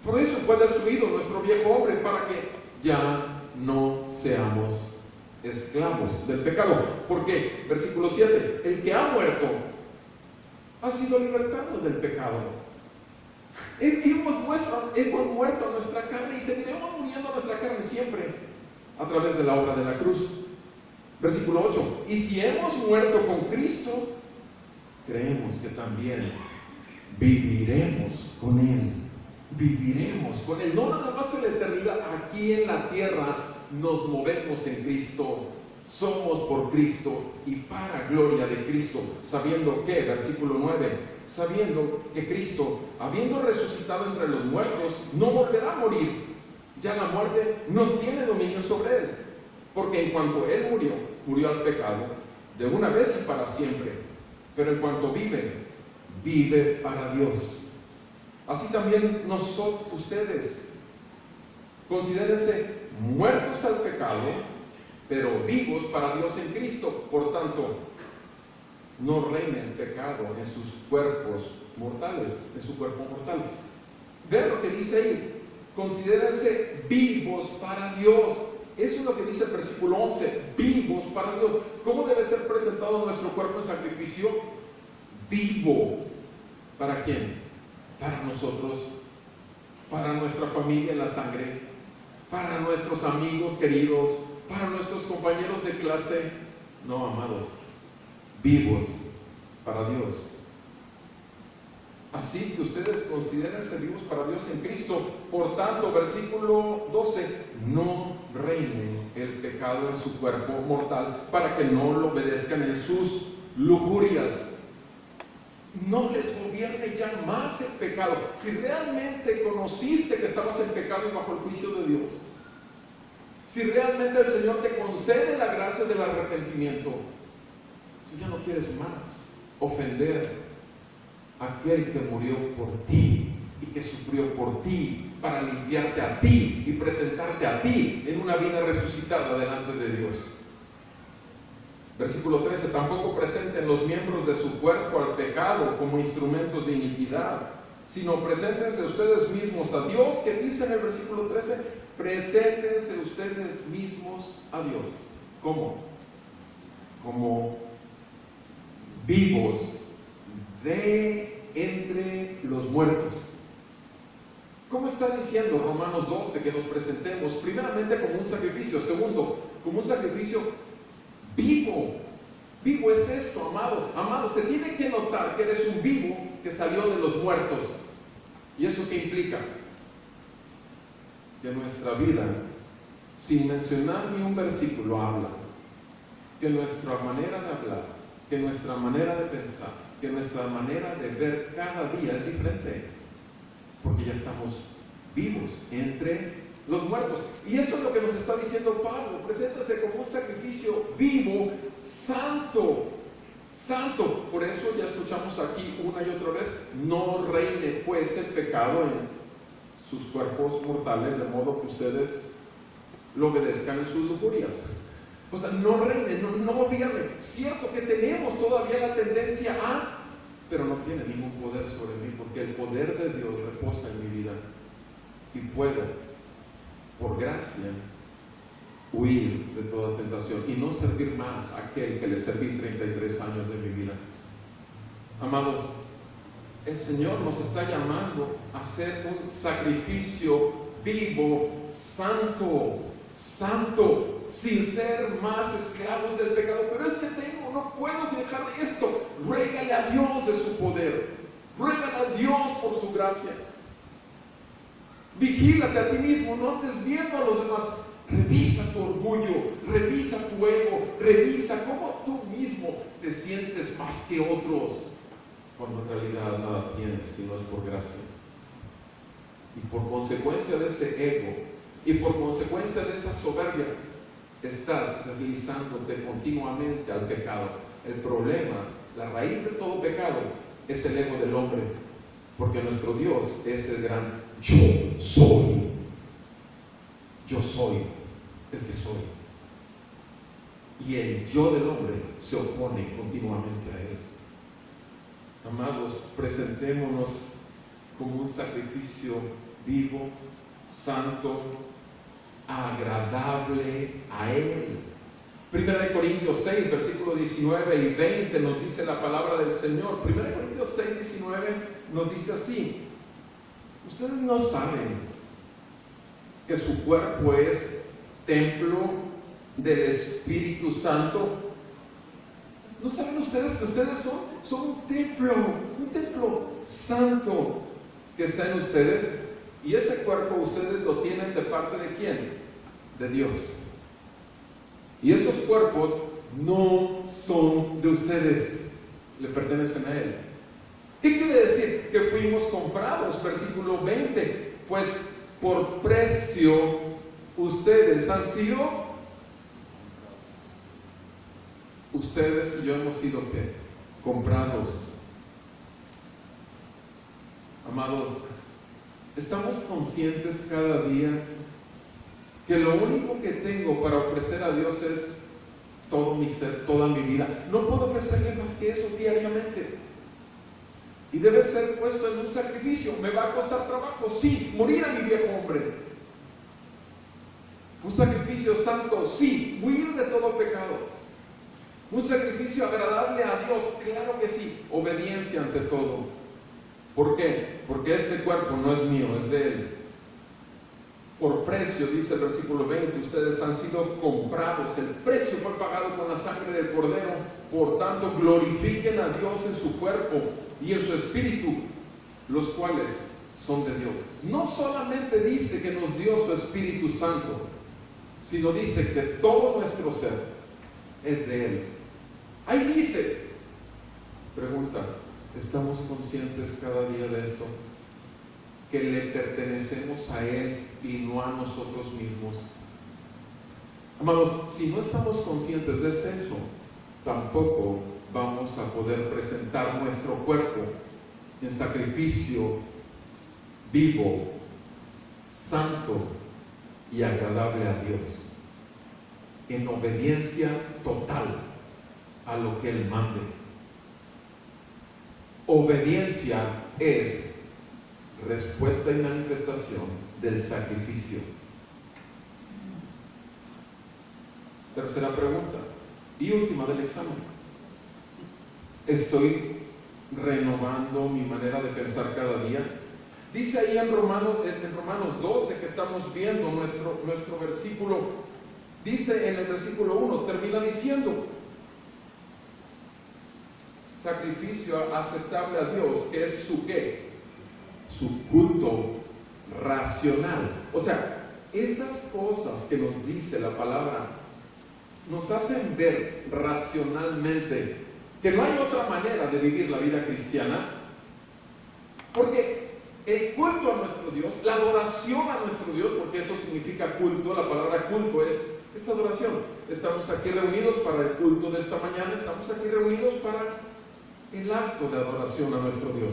Por eso fue destruido nuestro viejo hombre, para que ya no seamos esclavos del pecado. ¿Por qué? Versículo 7. El que ha muerto ha sido libertado del pecado. Hemos muerto a nuestra carne y seguiremos muriendo a nuestra carne siempre a través de la obra de la cruz. Versículo 8. Y si hemos muerto con Cristo, creemos que también viviremos con Él. Viviremos con Él. No nada más en la eternidad, aquí en la tierra nos movemos en Cristo, somos por Cristo y para gloria de Cristo, sabiendo que, versículo 9, sabiendo que Cristo, habiendo resucitado entre los muertos, no volverá a morir. Ya la muerte no tiene dominio sobre Él, porque en cuanto Él murió al pecado, de una vez y para siempre, pero en cuanto vive para Dios. Así también ustedes, considérense muertos al pecado, pero vivos para Dios en Cristo. Por tanto, no reine el pecado en sus cuerpos mortales, en su cuerpo mortal. Vean lo que dice ahí, considérense vivos para Dios. Eso es lo que dice el versículo 11, vivos para Dios. ¿Cómo debe ser presentado nuestro cuerpo en sacrificio? Vivo. ¿Para quién? Para nosotros, para nuestra familia en la sangre, para nuestros amigos queridos, para nuestros compañeros de clase. No, amados, vivos para Dios. Así que ustedes considérense vivos para Dios en Cristo. Por tanto, versículo 12, no reine el pecado en su cuerpo mortal, para que no lo obedezcan en sus lujurias. No les gobierne ya más el pecado. Si realmente conociste que estabas en pecado y bajo el juicio de Dios, si realmente el Señor te concede la gracia del arrepentimiento, tú ya no quieres más ofender a aquel que murió por ti y que sufrió por ti para limpiarte a ti y presentarte a ti en una vida resucitada delante de Dios. Versículo 13, tampoco presenten los miembros de su cuerpo al pecado como instrumentos de iniquidad, sino preséntense ustedes mismos a Dios, que dice en el versículo 13, preséntense ustedes mismos a Dios. ¿Cómo? Como vivos de entre los muertos. ¿Cómo está diciendo Romanos 12 que nos presentemos? Primeramente como un sacrificio, segundo, como un sacrificio vivo. Vivo es esto, amado. Amado, se tiene que notar que eres un vivo que salió de los muertos. ¿Y eso qué implica? Que nuestra vida, sin mencionar ni un versículo, habla. Que nuestra manera de hablar, que nuestra manera de pensar, que nuestra manera de ver cada día es diferente. Porque ya estamos vivos entre los muertos. Y eso es lo que nos está diciendo Pablo. Preséntase como un sacrificio vivo, santo. Santo. Por eso ya escuchamos aquí una y otra vez, no reine pues el pecado en sus cuerpos mortales, de modo que ustedes lo obedezcan en sus lujurias. O sea, no reine, no gobierne. Cierto que tenemos todavía la tendencia a, pero no tiene ningún poder sobre mí, porque el poder de Dios reposa en mi vida y puedo, por gracia, huir de toda tentación y no servir más a aquel que le serví 33 años de mi vida. Amados, el Señor nos está llamando a hacer un sacrificio vivo, santo, sin ser más esclavos del pecado. Pero es que no puedo dejar esto. Ruégale a Dios de su poder, ruégale a Dios por su gracia. Vigílate a ti mismo, no andes viendo a los demás. Revisa tu orgullo, revisa tu ego, revisa cómo tú mismo te sientes más que otros, cuando en realidad nada tienes si no es por gracia. Y por consecuencia de ese ego y por consecuencia de esa soberbia, estás deslizándote continuamente al pecado. El problema, la raíz de todo pecado, es el ego del hombre, porque nuestro Dios es el gran yo soy. Yo soy el que soy. Y el yo del hombre se opone continuamente a él. Amados, presentémonos como un sacrificio vivo, santo, agradable a Él. Primera de Corintios 6, versículos 19 y 20 nos dice la palabra del Señor. Primera de Corintios 6, 19 nos dice así: ustedes no saben que su cuerpo es templo del Espíritu Santo. ¿No saben ustedes que ustedes son un templo santo que está en ustedes? Y ese cuerpo ustedes lo tienen de parte de ¿quién? De Dios. Y esos cuerpos no son de ustedes, le pertenecen a Él. ¿Qué quiere decir? Que fuimos comprados, versículo 20. Pues por precio ustedes han sido, ustedes y yo hemos sido ¿qué? Comprados. Amados, ¿estamos conscientes cada día que lo único que tengo para ofrecer a Dios es todo mi ser, toda mi vida? No puedo ofrecerle más que eso diariamente. Y debe ser puesto en un sacrificio. ¿Me va a costar trabajo? Sí. ¿Morir a mi viejo hombre? ¿Un sacrificio santo? Sí. ¿Huir de todo pecado? ¿Un sacrificio agradable a Dios? Claro que sí. Obediencia ante todo. ¿Por qué? Porque este cuerpo no es mío, es de Él. Por precio, dice el versículo 20, ustedes han sido comprados. El precio fue pagado con la sangre del Cordero. Por tanto, glorifiquen a Dios en su cuerpo y en su espíritu, los cuales son de Dios. No solamente dice que nos dio su Espíritu Santo, sino dice que todo nuestro ser es de Él. Ahí dice, pregunta, ¿estamos conscientes cada día de esto? Que le pertenecemos a Él y no a nosotros mismos. Amados, si no estamos conscientes de ese hecho, tampoco vamos a poder presentar nuestro cuerpo en sacrificio vivo, santo y agradable a Dios, en obediencia total a lo que Él mande. Obediencia es respuesta y manifestación del sacrificio. Tercera pregunta y última del examen: ¿estoy renovando mi manera de pensar cada día? Dice ahí en Romanos 12, que estamos viendo nuestro versículo, dice en el versículo 1, termina diciendo: sacrificio aceptable a Dios, que es su ¿qué? Su culto racional. O sea, estas cosas que nos dice la palabra nos hacen ver racionalmente que no hay otra manera de vivir la vida cristiana, porque el culto a nuestro Dios, la adoración a nuestro Dios, porque eso significa culto, la palabra culto es adoración. Estamos aquí reunidos para el culto de esta mañana, estamos aquí reunidos para el acto de adoración a nuestro Dios.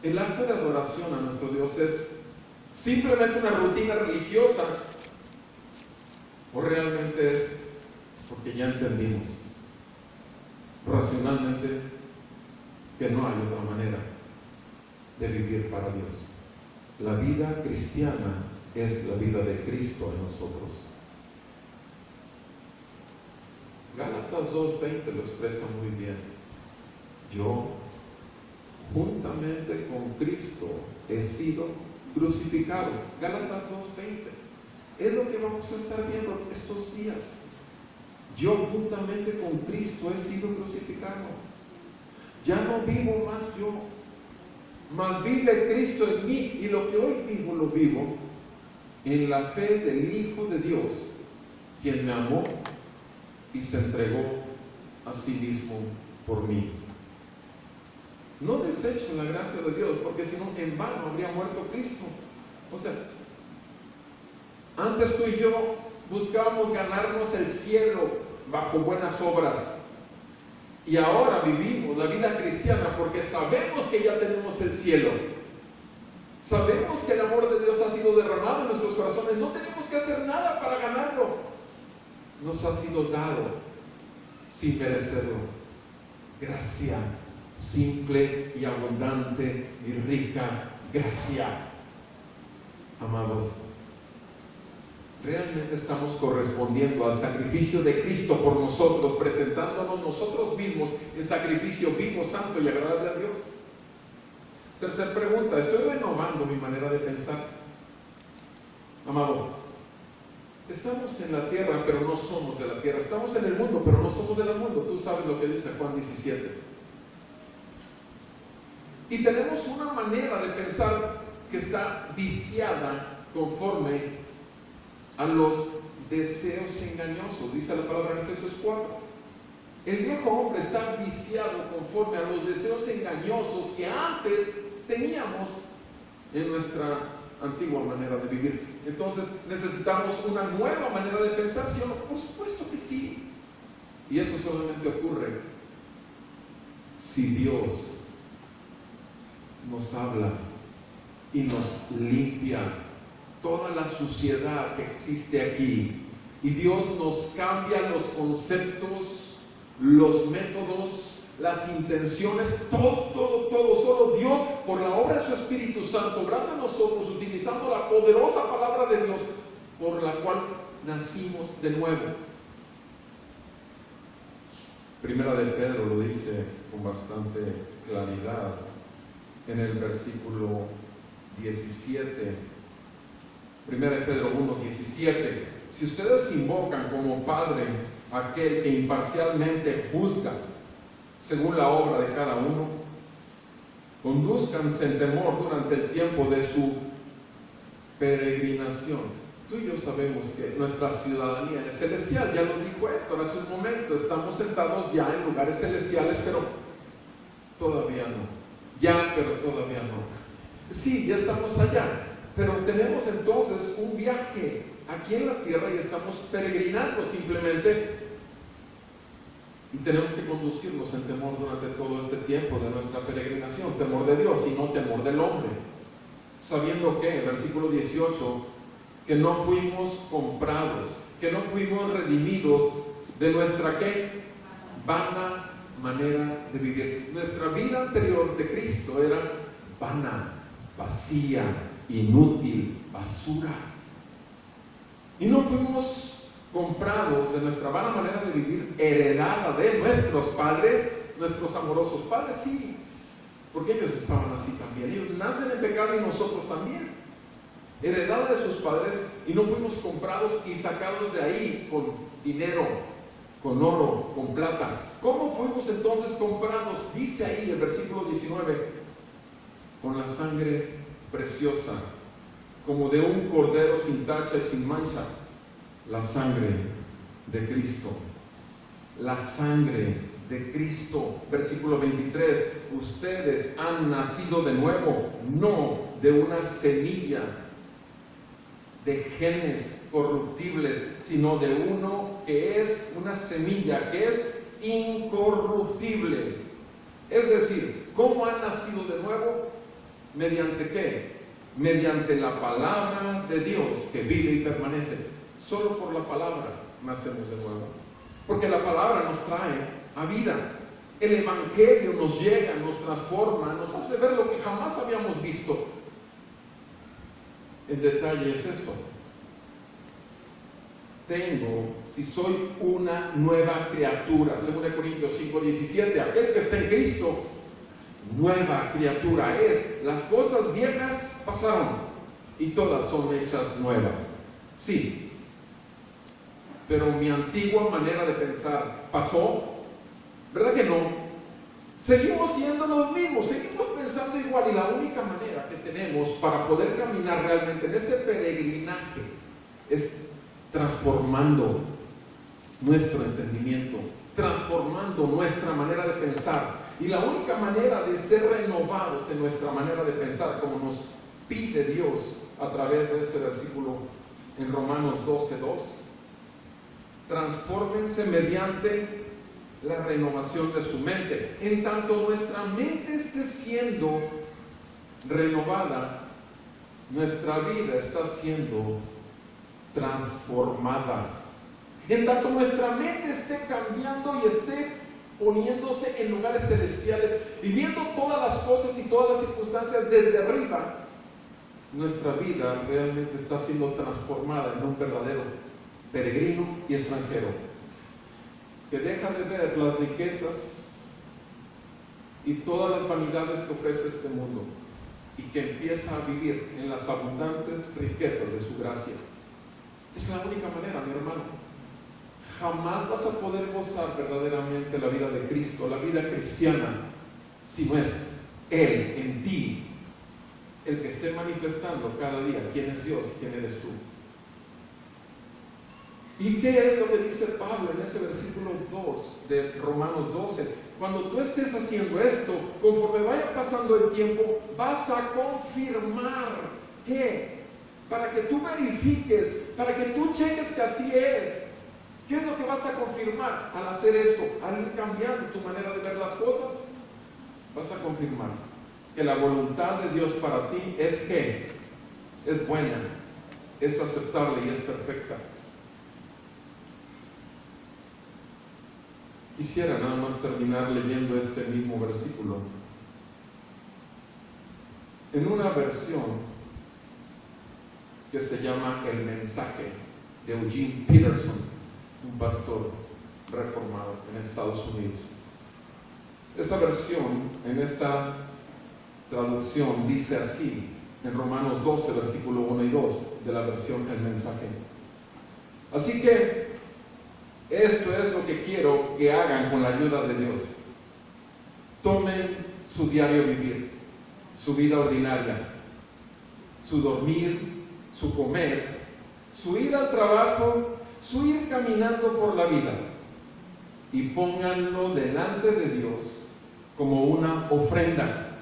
El acto de adoración a nuestro Dios es simplemente una rutina religiosa, o realmente es porque ya entendimos racionalmente que no hay otra manera de vivir para Dios. La vida cristiana es la vida de Cristo en nosotros. Gálatas 2:20 lo expresa muy bien. Yo, juntamente con Cristo, he sido crucificado. Gálatas 2:20. Es lo que vamos a estar viendo estos días. Yo, juntamente con Cristo, he sido crucificado. Ya no vivo más yo, mas vive Cristo en mí, y lo que hoy vivo, lo vivo en la fe del Hijo de Dios, quien me amó y se entregó a sí mismo por mí. No desecho la gracia de Dios, porque si no, en vano habría muerto Cristo. O sea, antes tú y yo buscábamos ganarnos el cielo bajo buenas obras, y ahora vivimos la vida cristiana porque sabemos que ya tenemos el cielo. Sabemos que el amor de Dios ha sido derramado en nuestros corazones. No tenemos que hacer nada para ganarlo. Nos ha sido dado sin merecerlo. Gracia, simple y abundante y rica gracia. Amados, realmente estamos correspondiendo al sacrificio de Cristo por nosotros, presentándonos nosotros mismos en sacrificio vivo, santo y agradable a Dios. Tercera pregunta, ¿estoy renovando mi manera de pensar? Amado, estamos en la tierra, pero no somos de la tierra. Estamos en el mundo, pero no somos del mundo. Tú sabes lo que dice Juan 17. Y tenemos una manera de pensar que está viciada conforme a los deseos engañosos. Dice la palabra en Efesios 4. El viejo hombre está viciado conforme a los deseos engañosos que antes teníamos en nuestra antigua manera de vivir. Entonces necesitamos una nueva manera de pensar, ¿sí o no? Por supuesto que sí. Y eso solamente ocurre si Dios nos habla y nos limpia toda la suciedad que existe aquí, y Dios nos cambia los conceptos, los métodos, las intenciones, todo. Solo Dios, por la obra de su Espíritu Santo, obrando en nosotros, utilizando la poderosa palabra de Dios, por la cual nacimos de nuevo. Primera de Pedro lo dice con bastante claridad en el versículo 17. Primera de Pedro 1:17. Si ustedes invocan como Padre aquel que imparcialmente juzga según la obra de cada uno, condúzcanse en temor durante el tiempo de su peregrinación. Tú y yo sabemos que nuestra ciudadanía es celestial, ya lo dijo Héctor hace un momento. Estamos sentados ya en lugares celestiales, pero todavía no. Pero todavía no. Sí, ya estamos allá, pero tenemos entonces un viaje aquí en la tierra y estamos peregrinando simplemente. Y tenemos que conducirnos en temor durante todo este tiempo de nuestra peregrinación. Temor de Dios y no temor del hombre. Sabiendo que, versículo 18, que no fuimos comprados, que no fuimos redimidos de nuestra ¿qué? Vana manera de vivir. Nuestra vida anterior de Cristo era vana, vacía, inútil, basura. Y no fuimos comprados de nuestra vana manera de vivir, heredada de nuestros padres, nuestros amorosos padres, sí, porque ellos estaban así también. Ellos nacen en pecado y nosotros también. Heredada de sus padres, y no fuimos comprados y sacados de ahí con dinero, con oro, con plata. ¿Cómo fuimos entonces comprados? Dice ahí el versículo 19, con la sangre preciosa, como de un cordero sin tacha y sin mancha, la sangre de Cristo. La sangre de Cristo. Versículo 23, ustedes han nacido de nuevo, no de una semilla de genes corruptibles, sino de uno que es una semilla, que es incorruptible. Es decir, ¿cómo han nacido de nuevo? ¿Mediante qué? Mediante la palabra de Dios que vive y permanece. Solo por la palabra nacemos de nuevo, porque la palabra nos trae a vida. El Evangelio nos llega, nos transforma, nos hace ver lo que jamás habíamos visto. El detalle es esto: tengo si soy una nueva criatura? 2 Corintios 5:17, aquel que está en Cristo, nueva criatura es. Las cosas viejas pasaron y todas son hechas nuevas. Sí, pero mi antigua manera de pensar pasó, ¿verdad que no? Seguimos siendo los mismos, seguimos pensando igual, y la única manera que tenemos para poder caminar realmente en este peregrinaje es transformando nuestro entendimiento, transformando nuestra manera de pensar. Y la única manera de ser renovados en nuestra manera de pensar, como nos pide Dios a través de este versículo en Romanos 12:2, transfórmense mediante la renovación de su mente. En tanto nuestra mente esté siendo renovada, nuestra vida está siendo transformada. En tanto nuestra mente esté cambiando y esté poniéndose en lugares celestiales y viendo todas las cosas y todas las circunstancias desde arriba, nuestra vida realmente está siendo transformada en un verdadero peregrino y extranjero, que deja de ver las riquezas y todas las vanidades que ofrece este mundo y que empieza a vivir en las abundantes riquezas de su gracia. Es la única manera, mi hermano. Jamás vas a poder gozar verdaderamente la vida de Cristo, la vida cristiana, si no es Él en ti el que esté manifestando cada día quién es Dios y quién eres tú. ¿Y qué es lo que dice Pablo en ese versículo 2 de Romanos 12? Cuando tú estés haciendo esto, conforme vaya pasando el tiempo, vas a confirmar que, para que tú verifiques, para que tú cheques que así es. ¿Qué es lo que vas a confirmar al hacer esto? Al ir cambiando tu manera de ver las cosas, vas a confirmar que la voluntad de Dios para ti es que es buena, es aceptable y es perfecta. Quisiera nada más terminar leyendo este mismo versículo en una versión que se llama El Mensaje, de Eugene Peterson, un pastor reformado en Estados Unidos. Esta versión, en esta traducción, dice así en Romanos 12, versículo 1 y 2 de la versión El Mensaje: así que esto es lo que quiero que hagan con la ayuda de Dios. Tomen su diario vivir, su vida ordinaria, su dormir, su comer, su ir al trabajo, su ir caminando por la vida, y pónganlo delante de Dios como una ofrenda.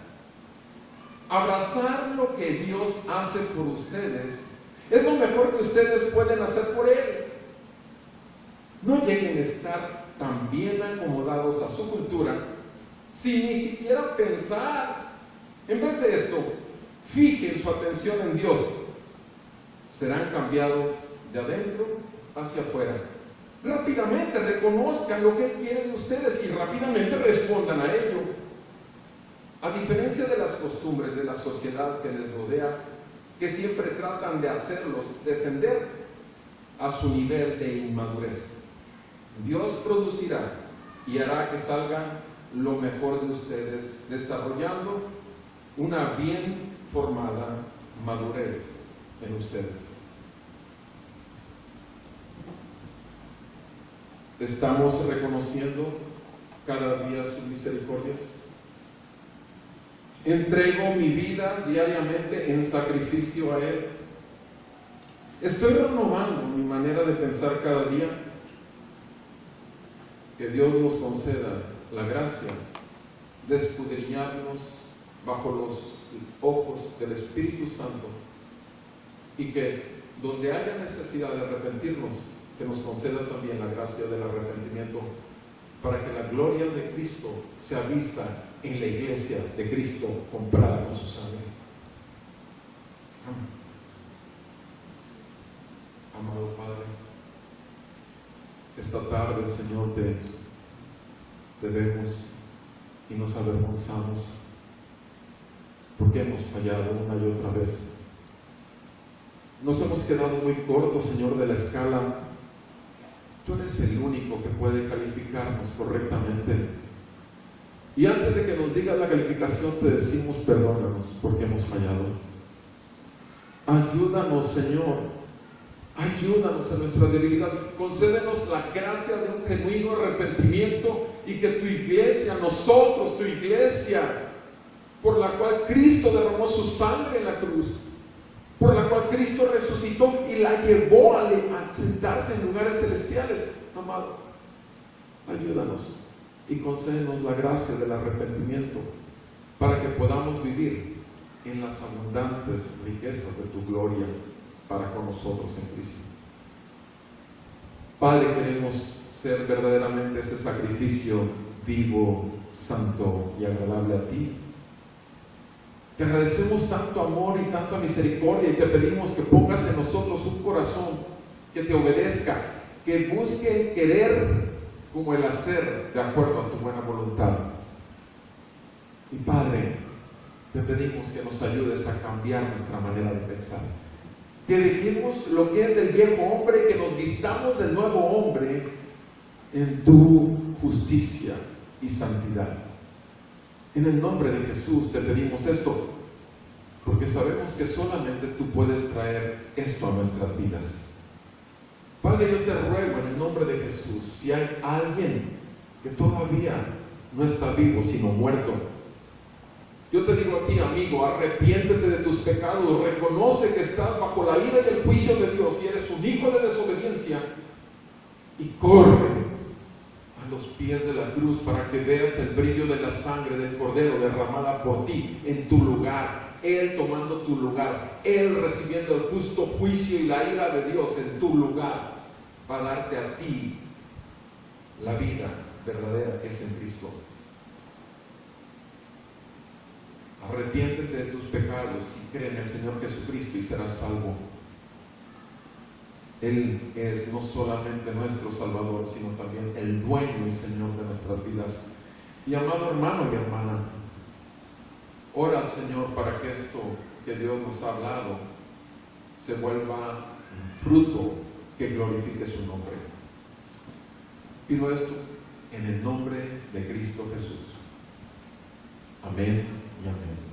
Abrazar lo que Dios hace por ustedes es lo mejor que ustedes pueden hacer por Él. No lleguen a estar tan bien acomodados a su cultura sin ni siquiera pensar. En vez de esto, fijen su atención en Dios. Serán cambiados de adentro hacia afuera. Rápidamente reconozcan lo que Él quiere de ustedes y rápidamente respondan a ello. A diferencia de las costumbres de la sociedad que les rodea, que siempre tratan de hacerlos descender a su nivel de inmadurez, Dios producirá y hará que salga lo mejor de ustedes, desarrollando una bien formada madurez en ustedes. ¿Estamos reconociendo cada día sus misericordias? ¿Entrego mi vida diariamente en sacrificio a Él? ¿Estoy renovando mi manera de pensar cada día? Que Dios nos conceda la gracia de escudriñarnos bajo los ojos del Espíritu Santo, y que donde haya necesidad de arrepentirnos, que nos conceda también la gracia del arrepentimiento, para que la gloria de Cristo sea vista en la iglesia de Cristo comprada con su sangre. Amén. Amado Padre, esta tarde, Señor, te vemos y nos avergonzamos porque hemos fallado una y otra vez. Nos hemos quedado muy cortos, Señor, de la escala Tú eres el único que puede calificarnos correctamente. Y antes de que nos digas la calificación, te decimos perdónanos porque hemos fallado. Ayúdanos, Señor. Ayúdanos en nuestra debilidad. Concédenos la gracia de un genuino arrepentimiento y que tu iglesia, nosotros, tu iglesia, por la cual Cristo derramó su sangre en la cruz, por la cual Cristo resucitó y la llevó a sentarse en lugares celestiales, amado, ayúdanos y concédenos la gracia del arrepentimiento para que podamos vivir en las abundantes riquezas de tu gloria para con nosotros en Cristo. Padre, queremos ser verdaderamente ese sacrificio vivo, santo y agradable a ti. Te agradecemos tanto amor y tanta misericordia y te pedimos que pongas en nosotros un corazón que te obedezca, que busque el querer como el hacer de acuerdo a tu buena voluntad. Y Padre, te pedimos que nos ayudes a cambiar nuestra manera de pensar, que dejemos lo que es del viejo hombre, que nos vistamos del nuevo hombre en tu justicia y santidad. En el nombre de Jesús te pedimos esto, porque sabemos que solamente tú puedes traer esto a nuestras vidas. Padre, yo te ruego en el nombre de Jesús, si hay alguien que todavía no está vivo sino muerto, yo te digo a ti, amigo, arrepiéntete de tus pecados, reconoce que estás bajo la ira y el juicio de Dios y eres un hijo de desobediencia, y corre a los pies de la cruz para que veas el brillo de la sangre del Cordero derramada por ti en tu lugar, Él tomando tu lugar, Él recibiendo el justo juicio y la ira de Dios en tu lugar, para darte a ti la vida verdadera que es en Cristo. Arrepiéntete de tus pecados y cree en el Señor Jesucristo y serás salvo. Él es no solamente nuestro Salvador, sino también el dueño y Señor de nuestras vidas. Y amado hermano y hermana, ora al Señor para que esto que Dios nos ha hablado se vuelva fruto que glorifique su nombre. Pido esto en el nombre de Cristo Jesús. Amén y amén.